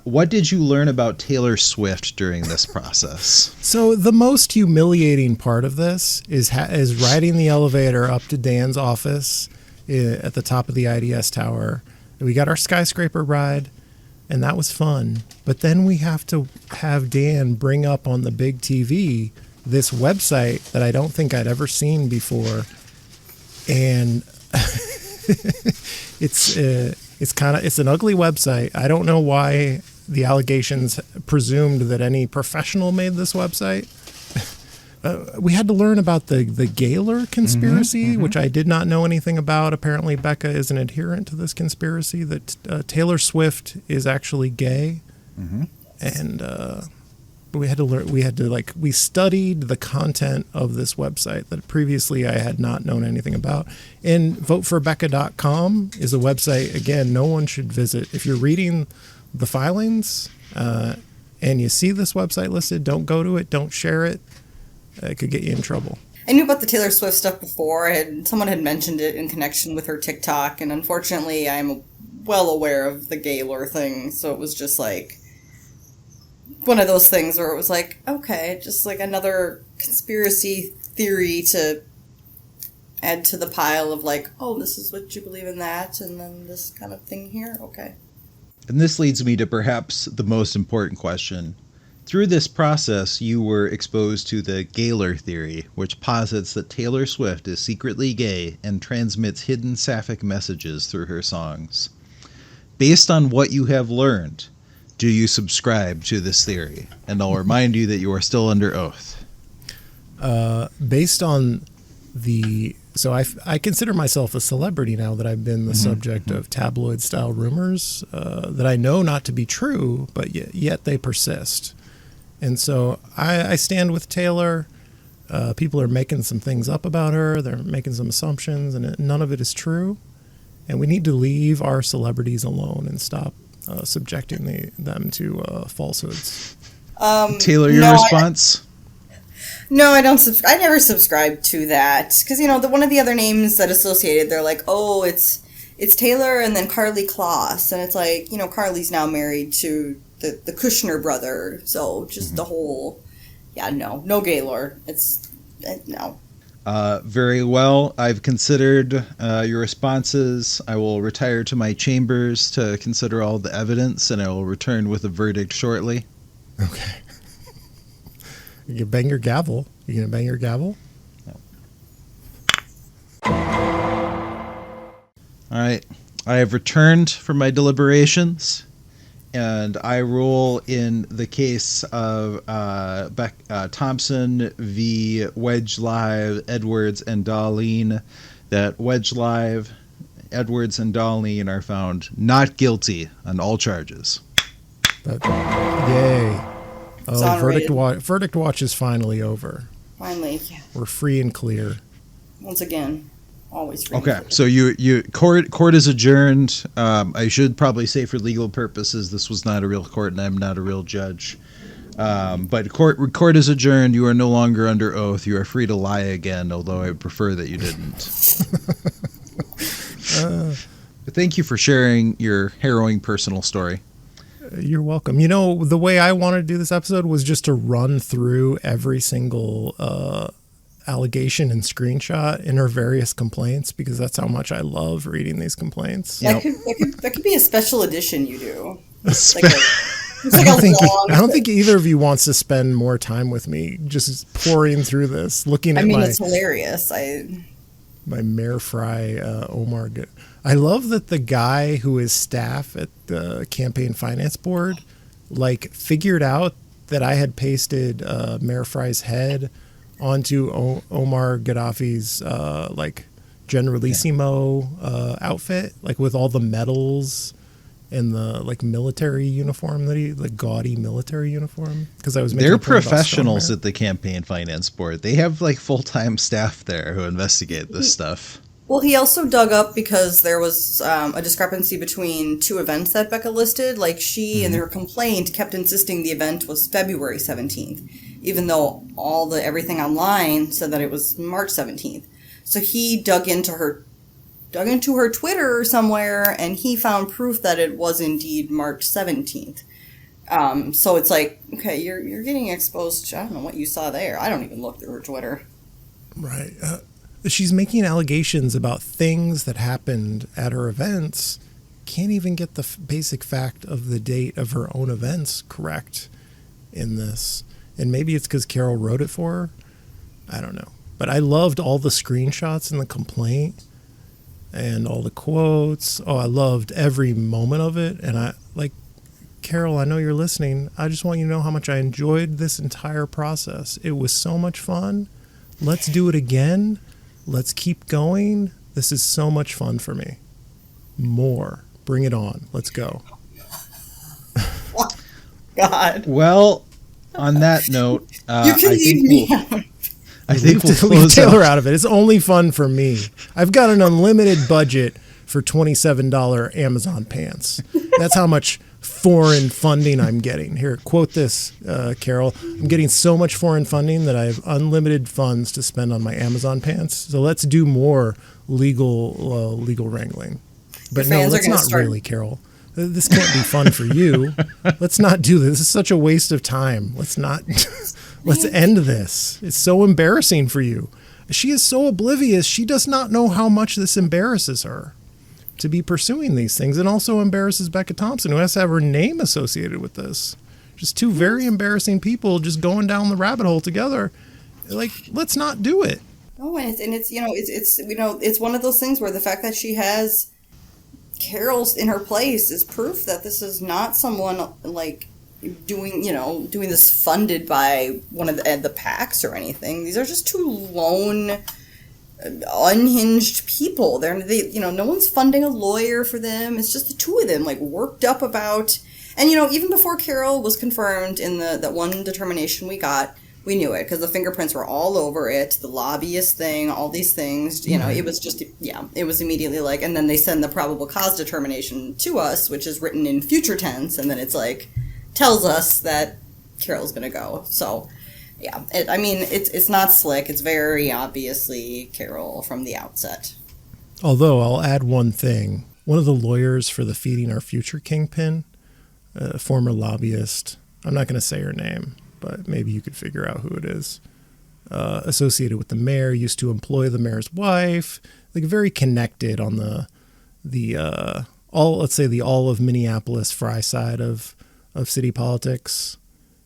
What did you learn about Taylor Swift during this process? So the most humiliating part of this is riding the elevator up to Dan's office at the top of the IDS tower. We got our skyscraper ride, and that was fun. But then we have to have Dan bring up on the big TV this website that I don't think I'd ever seen before, and it's an ugly website. I don't know why the allegations presumed that any professional made this website. We had to learn about the Gaylor conspiracy, which I did not know anything about. Apparently, Becca is an adherent to this conspiracy that Taylor Swift is actually gay, and we had to learn. We studied the content of this website that previously I had not known anything about. And voteforbecca.com is a website again no one should visit. If you're reading the filings and you see this website listed, don't go to it. Don't share it. It could get you in trouble. I knew about the Taylor Swift stuff before. Someone had mentioned it in connection with her TikTok, and unfortunately I'm well aware of the Gaylor thing, so it was just like one of those things where it was like, okay, just like another conspiracy theory to add to the pile of like, oh, this is what you believe in that, and then this kind of thing here, okay. And this leads me to perhaps the most important question. Through this process, you were exposed to the Gaylor theory, which posits that Taylor Swift is secretly gay and transmits hidden sapphic messages through her songs. Based on what you have learned, do you subscribe to this theory? And I'll remind you that you are still under oath. Based on so I consider myself a celebrity now that I've been the subject of tabloid-style rumors that I know not to be true, but yet they persist. And so I stand with Taylor. People are making some things up about her. They're making some assumptions, and none of it is true. And we need to leave our celebrities alone and stop subjecting them to falsehoods. Taylor, your response? No, I don't. I never subscribed to that because one of the other names that associated, they're like, oh, it's Taylor and then Carly Kloss, and it's like Carly's now married to the Kushner brother, so just the whole, no Gaylor. It's no. Very well. I've considered your responses. I will retire to my chambers to consider all the evidence, and I will return with a verdict shortly. Okay. You can bang your gavel. You gonna bang your gavel? No. All right. I have returned from my deliberations, and I rule in the case of Thompson v. Wedge Live, Edwards, and Dahlin, that Wedge Live, Edwards, and Dahlin are found not guilty on all charges. Yay. Oh, verdict watch is finally over. Finally, yeah. We're free and clear. Once again, always free. Okay, so court is adjourned. I should probably say for legal purposes, this was not a real court, and I'm not a real judge. But court is adjourned. You are no longer under oath. You are free to lie again, although I would prefer that you didn't. But thank you for sharing your harrowing personal story. You're welcome. The way I wanted to do this episode was just to run through every single allegation and screenshot in her various complaints, because that's how much I love reading these complaints. That could be a special edition you do. I don't think either of you wants to spend more time with me just pouring through this, looking at it's hilarious. My Mayor Frey, Omar. I love that the guy who is staff at the campaign finance board, figured out that I had pasted Mayor Frey's head onto Omar Gaddafi's Generalissimo outfit, with all the medals and the military uniform the gaudy military uniform, because I was making they're professionals at the campaign finance board. They have full-time staff there who investigate this stuff. Well, he also dug up because there was a discrepancy between two events that Becca listed. She in her complaint kept insisting the event was February 17th, even though everything online said that it was March 17th. So he dug into her Twitter somewhere, and he found proof that it was indeed March 17th. So it's okay, you're getting exposed. I don't know what you saw there. I don't even look through her Twitter. Right. She's making allegations about things that happened at her events. Can't even get the basic fact of the date of her own events correct in this. And maybe it's because Carol wrote it for her. I don't know. But I loved all the screenshots in the complaint and all the quotes. Oh, I loved every moment of it. And Carol, I know you're listening. I just want you to know how much I enjoyed this entire process. It was so much fun. Let's do it again. Let's keep going. This is so much fun for me. More. Bring it on. Let's go. God. Well, on that note, you can leave me out. I think we'll leave Taylor out of it. It's only fun for me. I've got an unlimited budget for $27 Amazon pants. That's how much foreign funding I'm getting. Here, quote this, Carol. I'm getting so much foreign funding that I have unlimited funds to spend on my Amazon pants. So let's do more legal wrangling. But no, let's not really, Carol. This can't be fun for you. Let's not do this. This is such a waste of time. Let's not. Let's end this. It's so embarrassing for you. She is so oblivious. She does not know how much this embarrasses her to be pursuing these things, and also embarrasses Becca Thompson, who has to have her name associated with this. Just two very embarrassing people just going down the rabbit hole together. Let's not do it. No, it's one of those things where the fact that she has Carol's in her place is proof that this is not someone doing this funded by one of the PACs or anything. These are just two lone, unhinged people. No one's funding a lawyer for them. It's just the two of them worked up about, and even before Carol was confirmed in that one determination we got, we knew it because the fingerprints were all over it, the lobbyist thing, all these things, it was just, it was immediately and then they send the probable cause determination to us, which is written in future tense, and then it's tells us that Carol's going to go. So, yeah, it's not slick. It's very obviously Carol from the outset. Although I'll add one thing. One of the lawyers for the Feeding Our Future kingpin, a former lobbyist, I'm not going to say her name, but maybe you could figure out who it is, associated with the mayor, used to employ the mayor's wife, like very connected on the all of Minneapolis Frey side of city politics.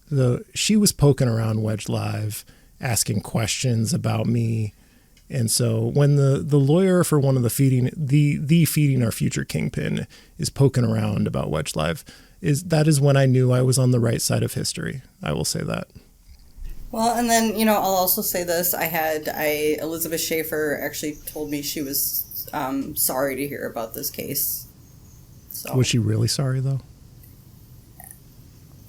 So she was poking around Wedge Live, asking questions about me. And so when the lawyer for one of the Feeding Our Future kingpin is poking around about Wedge Live, that is when I knew I was on the right side of history. I will say that. Well, and then, I'll also say this. Elizabeth Schaefer actually told me she was sorry to hear about this case. So. Was she really sorry, though?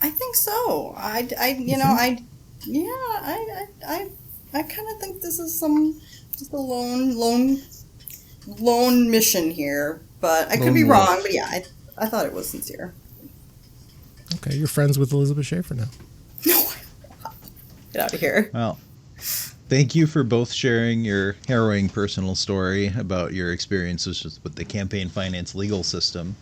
I think so. I kind of think this is just a lone mission here, but I could be wrong. But yeah, I thought it was sincere. Okay, you're friends with Elizabeth Schaefer now. No, get out of here. Well, thank you for both sharing your harrowing personal story about your experiences with the campaign finance legal system.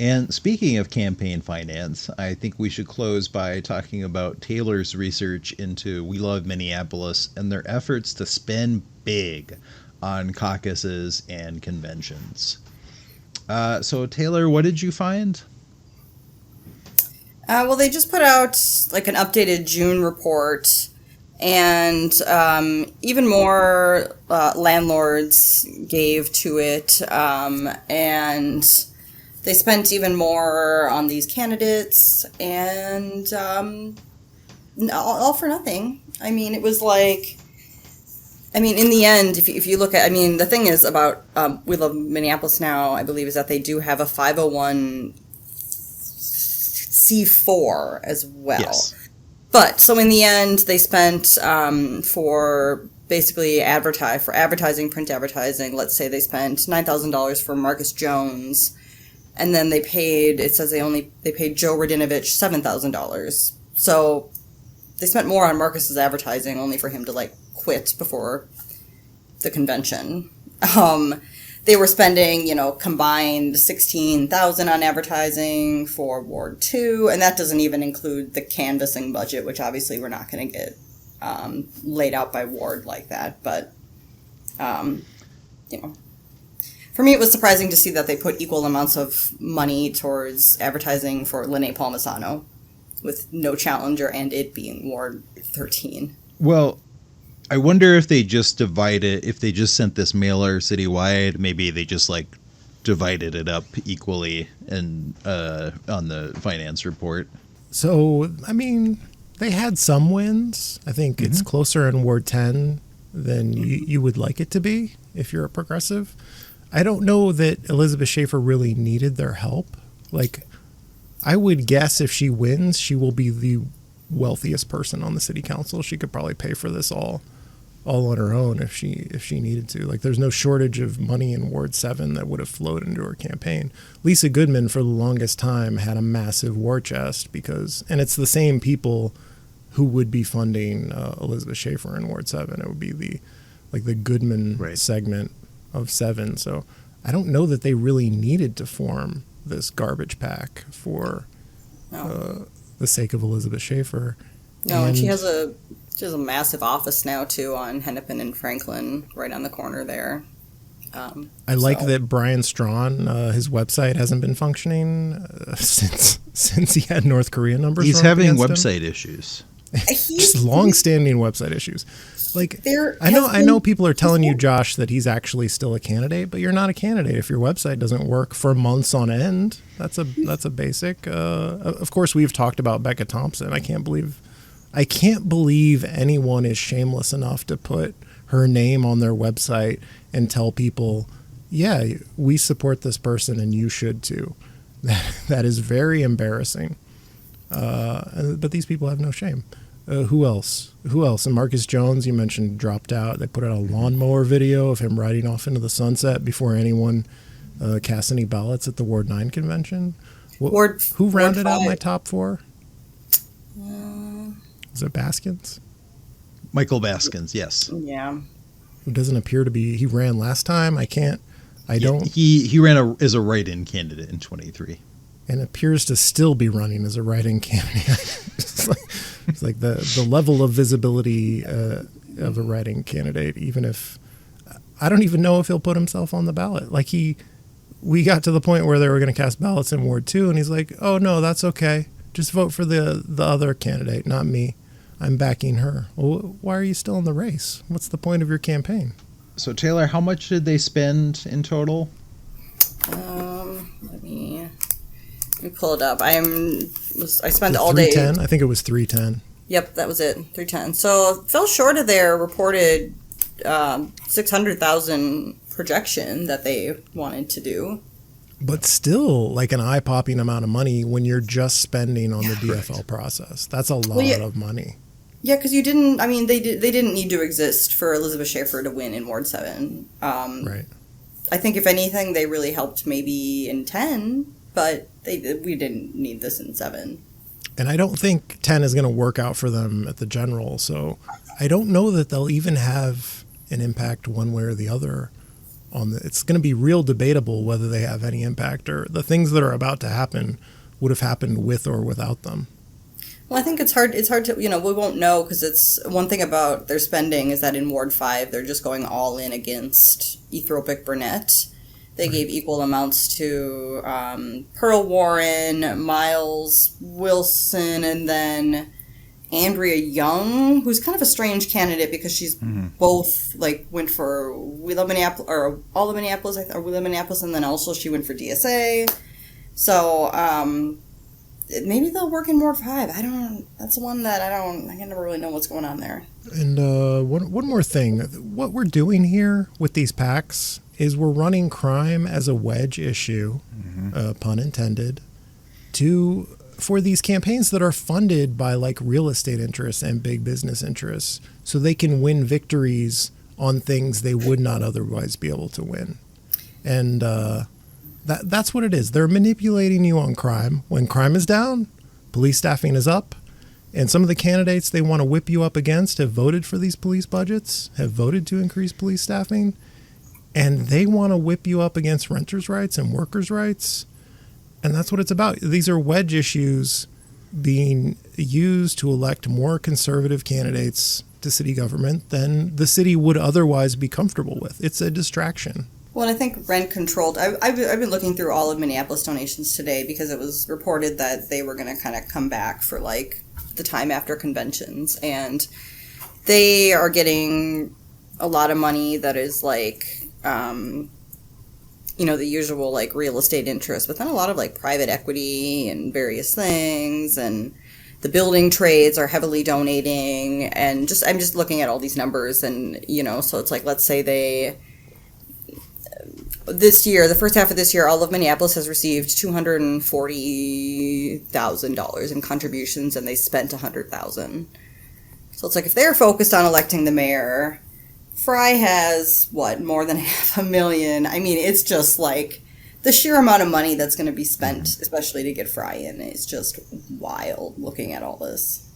And speaking of campaign finance, I think we should close by talking about Taylor's research into We Love Minneapolis and their efforts to spend big on caucuses and conventions. So Taylor, what did you find? Well, they just put out like an updated June report, and even more landlords gave to it, and they spent even more on these candidates, and all for nothing. I mean, it was like, in the end, if you look at, the thing is about We Love Minneapolis now, I believe, is that they do have a 501c4 as well. Yes. But, so in the end, they spent for basically advertising, print advertising, let's say they spent $9,000 for Marcus Jones. And then they paid, it says they paid Joe Radinovich $7,000. So they spent more on Marcus's advertising only for him to quit before the convention. They were spending, combined $16,000 on advertising for Ward 2, and that doesn't even include the canvassing budget, which obviously we're not going to get laid out by ward like that. But, for me, it was surprising to see that they put equal amounts of money towards advertising for Lene Palmisano, with no challenger and it being Ward 13. Well, I wonder if they just if they just sent this mailer citywide, maybe they just divided it up equally and on the finance report. So, they had some wins. I think it's closer in Ward 10 than you would like it to be if you're a progressive. I don't know that Elizabeth Schaefer really needed their help. I would guess if she wins, she will be the wealthiest person on the city council. She could probably pay for this all on her own if she needed to. There's no shortage of money in Ward 7 that would have flowed into her campaign. Lisa Goodman, for the longest time, had a massive war chest and it's the same people who would be funding Elizabeth Schaefer in Ward 7. It would be the Goodman segment of 7. So I don't know that they really needed to form this garbage pack for the sake of Elizabeth Schaefer. No, and she has a massive office now too on Hennepin and Franklin, right on the corner there. I like that Brian Strawn, his website hasn't been functioning since he had North Korea numbers. He's having website issues. Just long-standing website issues. I know people are telling you, Josh, that he's actually still a candidate, but you're not a candidate if your website doesn't work for months on end. That's a basic. Of course, we've talked about Becca Thompson. I can't believe anyone is shameless enough to put her name on their website and tell people, yeah, we support this person and you should too. That is very embarrassing. But these people have no shame. Who else? And Marcus Jones, you mentioned, dropped out. They put out a lawnmower video of him riding off into the sunset before anyone cast any ballots at the Ward 9 convention. Who rounded out my top 4? Is it Baskins? Michael Baskins, yes. Yeah. Who doesn't appear to be. He ran last time. He ran as a write-in candidate in 23. And appears to still be running as a write-in candidate. it's like the level of visibility of a write-in candidate, even if I don't even know if he'll put himself on the ballot. Like we got to the point where they were going to cast ballots in Ward 2, and he's like, oh, no, that's okay. Just vote for the other candidate, not me. I'm backing her. Well, why are you still in the race? What's the point of your campaign? So, Taylor, how much did they spend in total? Let me pull it up. I spent all day. 310? I think it was 310. Yep, that was it. 310. So fell short of their reported 600,000 projection that they wanted to do. But still, like an eye-popping amount of money when you're just spending on the DFL process. That's a lot of money. Yeah, because you didn't. I mean, they didn't need to exist for Elizabeth Schaefer to win in Ward 7. Right. I think if anything, they really helped maybe in 10, but we didn't need this in 7. And I don't think 10 is going to work out for them at the general. So I don't know that they'll even have an impact one way or the other. It's going to be real debatable whether they have any impact, or the things that are about to happen would have happened with or without them. Well, I think it's hard to, we won't know, because it's one thing about their spending is that in Ward 5, they're just going all in against Ethropic Burnett. They gave equal amounts to Pearl Warren, Miles Wilson, and then Andrea Young, who's kind of a strange candidate because she's both went for We Love Minneapolis, or All of Minneapolis, or We Love Minneapolis, and then also she went for DSA. So maybe they'll work in Ward 5. That's the one that I can never really know what's going on there. And one more thing, what we're doing here with these PACs is we're running crime as a wedge issue, pun intended, for these campaigns that are funded by real estate interests and big business interests, so they can win victories on things they would not otherwise be able to win. And that's what it is. They're manipulating you on crime. When crime is down, police staffing is up, and some of the candidates they want to whip you up against have voted for these police budgets, have voted to increase police staffing, and they want to whip you up against renters' rights and workers' rights. And that's what it's about. These are wedge issues being used to elect more conservative candidates to city government than the city would otherwise be comfortable with. It's a distraction. Well, and I think rent controlled. I've been looking through all of Minneapolis donations today because it was reported that they were going to kind of come back for the time after conventions, and they are getting a lot of money that is the usual real estate interest, but then a lot of private equity and various things, and the building trades are heavily donating, and I'm just looking at all these numbers, and so it's let's say this year, the first half of this year, all of Minneapolis has received $240,000 in contributions, and they spent $100,000. So it's if they're focused on electing the mayor, Frey has, more than $500,000. I mean, it's just the sheer amount of money that's going to be spent, especially to get Frey in, is just wild looking at all this.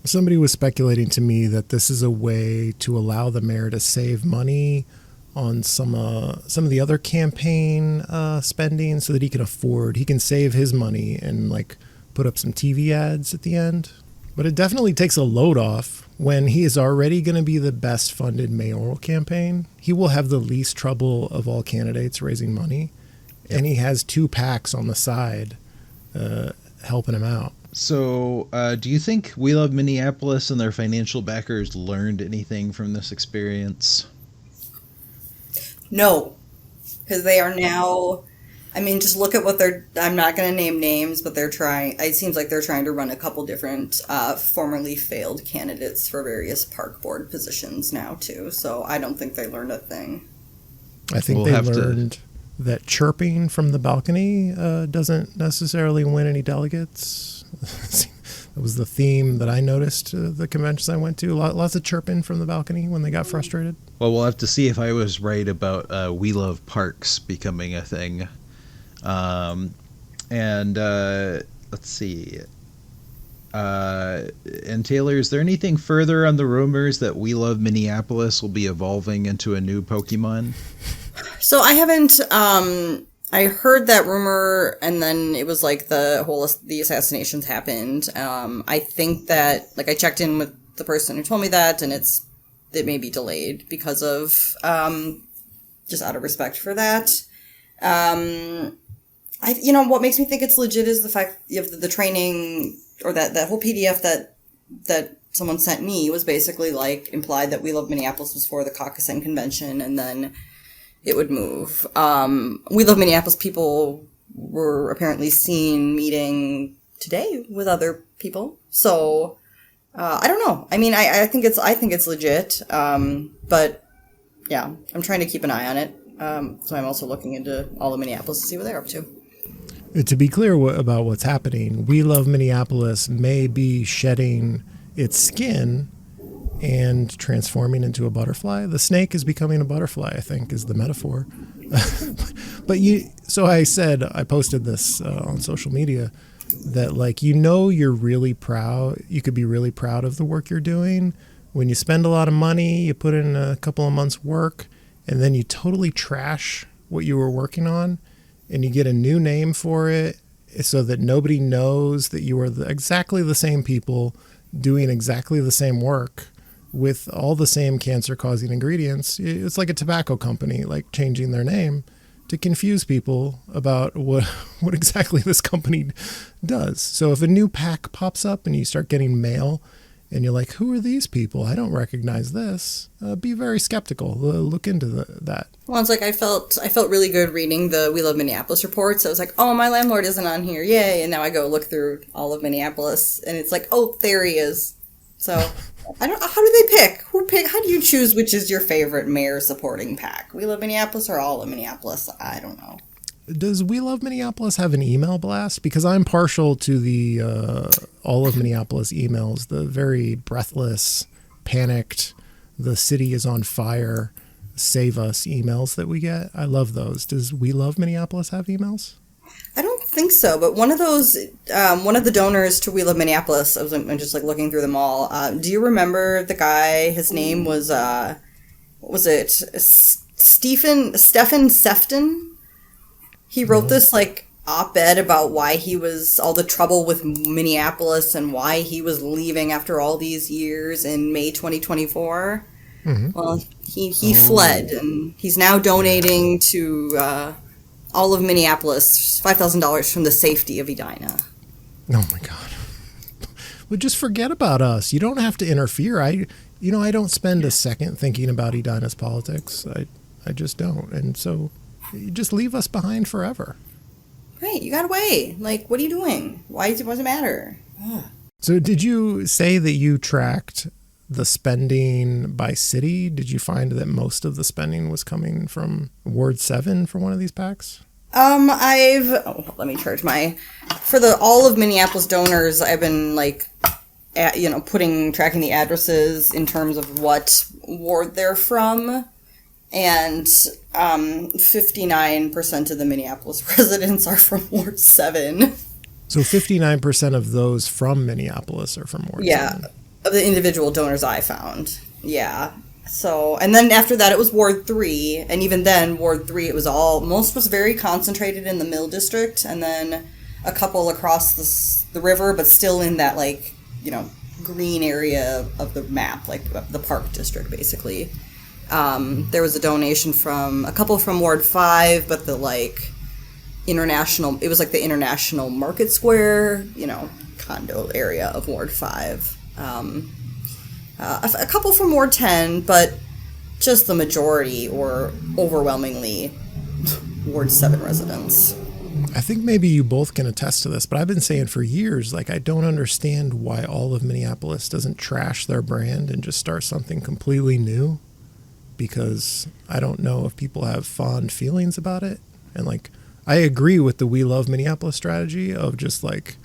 Somebody was speculating to me that this is a way to allow the mayor to save money on some of the other campaign spending, so that he can save his money and put up some TV ads at the end. But it definitely takes a load off when he is already going to be the best funded mayoral campaign. He will have the least trouble of all candidates raising money, and he has 2 PACs on the side helping him out. So do you think We Love Minneapolis and their financial backers learned anything from this experience? No, because they are now, just look at what I'm not going to name names, but they're trying, it seems like they're trying to run a couple different formerly failed candidates for various park board positions now, too. So I don't think they learned a thing. I think they learned that chirping from the balcony doesn't necessarily win any delegates. That was the theme that I noticed the conventions I went to. Lots of chirping from the balcony when they got frustrated. Well, we'll have to see if I was right about We Love Parks becoming a thing. Let's see. And Taylor, is there anything further on the rumors that We Love Minneapolis will be evolving into a new Pokemon? So I haven't, I heard that rumor, and then it was like the assassinations happened. I think that, like, I checked in with the person who told me that, and it may be delayed because of, just out of respect for that. What makes me think it's legit is the fact of the training, or that whole PDF that someone sent me was basically like implied that We Love Minneapolis was for the caucus and convention, and then it would move. We Love Minneapolis people were apparently seen meeting today with other people. So, I don't know. I mean, I think it's legit. But yeah, I'm trying to keep an eye on it. So I'm also looking into all of Minneapolis to see what they're up to. To be clear about what's happening, We Love Minneapolis may be shedding its skin and transforming into a butterfly. The snake is becoming a butterfly, I think, is the metaphor. So I posted this on social media that, like, you're really proud. You could be really proud of the work you're doing when you spend a lot of money, you put in a couple of months' work, and then you totally trash what you were working on, and you get a new name for it so that nobody knows that you are exactly the same people doing exactly the same work with all the same cancer-causing ingredients. It's like a tobacco company, like, changing their name to confuse people about what exactly this company does. So if a new pack pops up and you start getting mail and you're like, who are these people? I don't recognize this. Be very skeptical. Look into that. Well, it's like I felt really good reading the We Love Minneapolis reports. I was like, oh, my landlord isn't on here. Yay. And now I go look through all of Minneapolis and it's like, oh, there he is. So how do they pick? How do you choose which is your favorite mayor supporting pack? We Love Minneapolis or all of Minneapolis? I don't know. Does We Love Minneapolis have an email blast? Because I'm partial to the all of Minneapolis emails, the very breathless, panicked, the city is on fire, save us emails that we get. I love those. Does We Love Minneapolis have emails? I don't think so, but one of the donors to We Love Minneapolis, I'm just like looking through them all. Do you remember the guy? His name was, what was it? Stephen Sefton? He wrote this like op-ed about why he was, all the trouble with Minneapolis and why he was leaving after all these years in May 2024. Mm-hmm. Well, he fled, and he's now donating to all of Minneapolis $5,000 from the safety of Edina. Oh my God. Well, just forget about us. You don't have to interfere. I don't spend a second thinking about Edina's politics. I just don't. And so you just leave us behind forever. Right. You got away. Like, what are you doing? Why does it matter? Ugh. So did you say that you tracked the spending by city? Did you find that most of the spending was coming from Ward 7 for one of these packs? Let me charge for all of Minneapolis donors, I've been like, tracking the addresses in terms of what ward they're from. And 59% of the Minneapolis residents are from Ward 7. So 59% of those from Minneapolis are from Ward 7? Yeah, of the individual donors I found. Yeah. So, and then after that it was Ward 3, and even then, Ward 3, most was very concentrated in the Mill District, and then a couple across the river, but still in that, like, green area of the map, like the Park District, basically. There was a donation from a couple from Ward 5, but the international market square, condo area of Ward 5. A couple from Ward 10, but just the majority or overwhelmingly Ward 7 residents. I think maybe you both can attest to this, but I've been saying for years, like, I don't understand why all of Minneapolis doesn't trash their brand and just start something completely new. Because I don't know if people have fond feelings about it. And, like, I agree with the We Love Minneapolis strategy of just, like,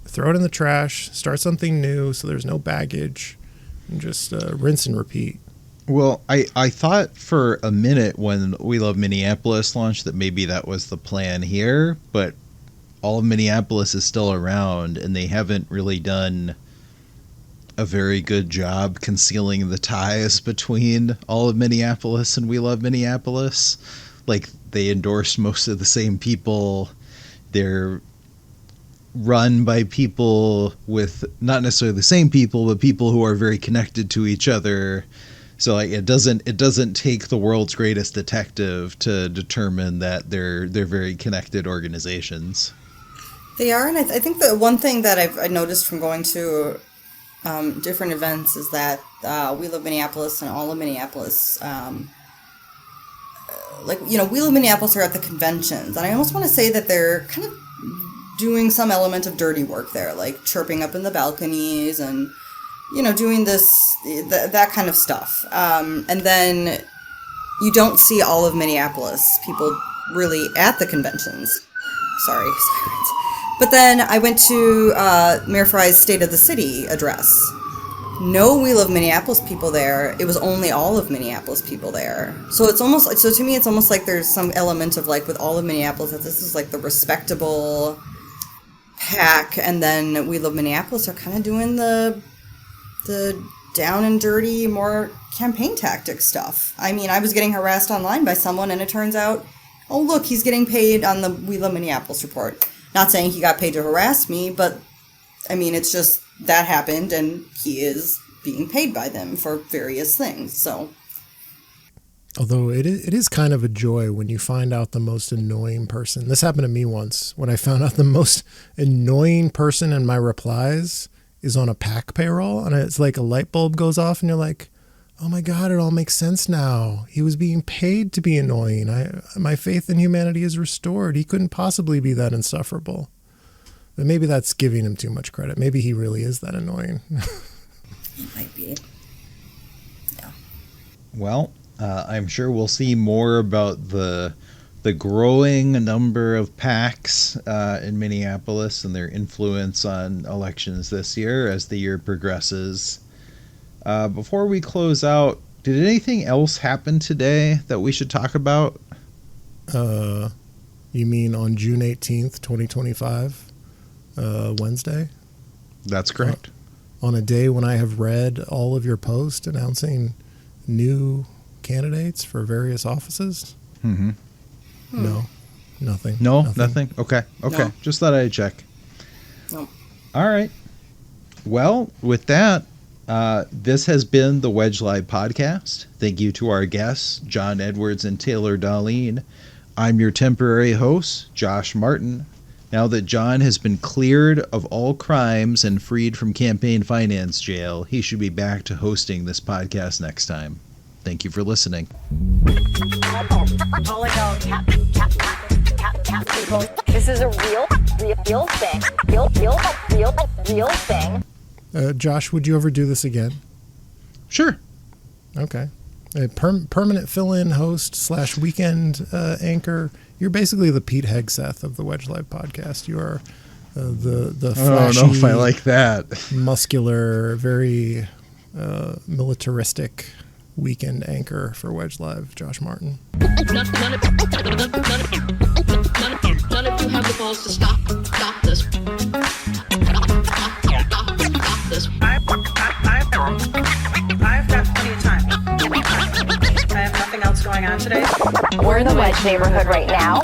throw it in the trash, start something new so there's no baggage, and just rinse and repeat. Well, I thought for a minute when We Love Minneapolis launched that maybe that was the plan here, but all of Minneapolis is still around, and they haven't really done a very good job concealing the ties between all of Minneapolis and We Love Minneapolis. Like, they endorse most of the same people. They're run by people with not necessarily the same people, but people who are very connected to each other. So like, it doesn't take the world's greatest detective to determine that they're very connected organizations. They are, and I think the one thing that I noticed from going to different events is that We Love Minneapolis and all of Minneapolis, We Love Minneapolis are at the conventions, and I almost want to say that they're kind of doing some element of dirty work there, like chirping up in the balconies and, doing that kind of stuff. And then you don't see all of Minneapolis people really at the conventions. Sorry, sirens. But then I went to Mayor Frey's State of the City address. No We Love Minneapolis people there. It was only all of Minneapolis people there. So to me, it's almost like there's some element of like with all of Minneapolis that this is like the respectable pack, and then We Love Minneapolis are kind of doing the down and dirty, more campaign tactic stuff. I mean, I was getting harassed online by someone, and it turns out, oh look, he's getting paid on the We Love Minneapolis report. Not saying he got paid to harass me, but I mean, it's just that happened, and he is being paid by them for various things. So, although it is kind of a joy when you find out the most annoying person. This happened to me once when I found out the most annoying person in my replies is on a PAC payroll, and it's like a light bulb goes off, and you're like, oh my God, it all makes sense now. He was being paid to be annoying. My faith in humanity is restored. He couldn't possibly be that insufferable. But maybe that's giving him too much credit. Maybe he really is that annoying. He might be. Yeah. Well, I'm sure we'll see more about the growing number of PACs in Minneapolis and their influence on elections this year as the year progresses. Before we close out, did anything else happen today that we should talk about? You mean on June 18th, 2025, Wednesday? That's correct. On a day when I have read all of your posts announcing new candidates for various offices? Mm-hmm. No, nothing. No, nothing? Okay. No. Just thought I'd check. No. All right. Well, with that, this has been the Wedge Live podcast. Thank you to our guests, John Edwards and Taylor Dahlin. I'm your temporary host, Josh Martin. Now that John has been cleared of all crimes and freed from campaign finance jail, he should be back to hosting this podcast next time. Thank you for listening. This is a real thing. Real thing. Josh, would you ever do this again? Sure. Okay. A permanent fill-in host / weekend anchor. You're basically the Pete Hegseth of the Wedge Live podcast. You are the flashy, I don't know if I like that. muscular, very militaristic weekend anchor for Wedge Live, Josh Martin. None of you have the balls to stop this. Stop this. I've got plenty of time. I have nothing else going on today. We're in the Wedge neighborhood right now.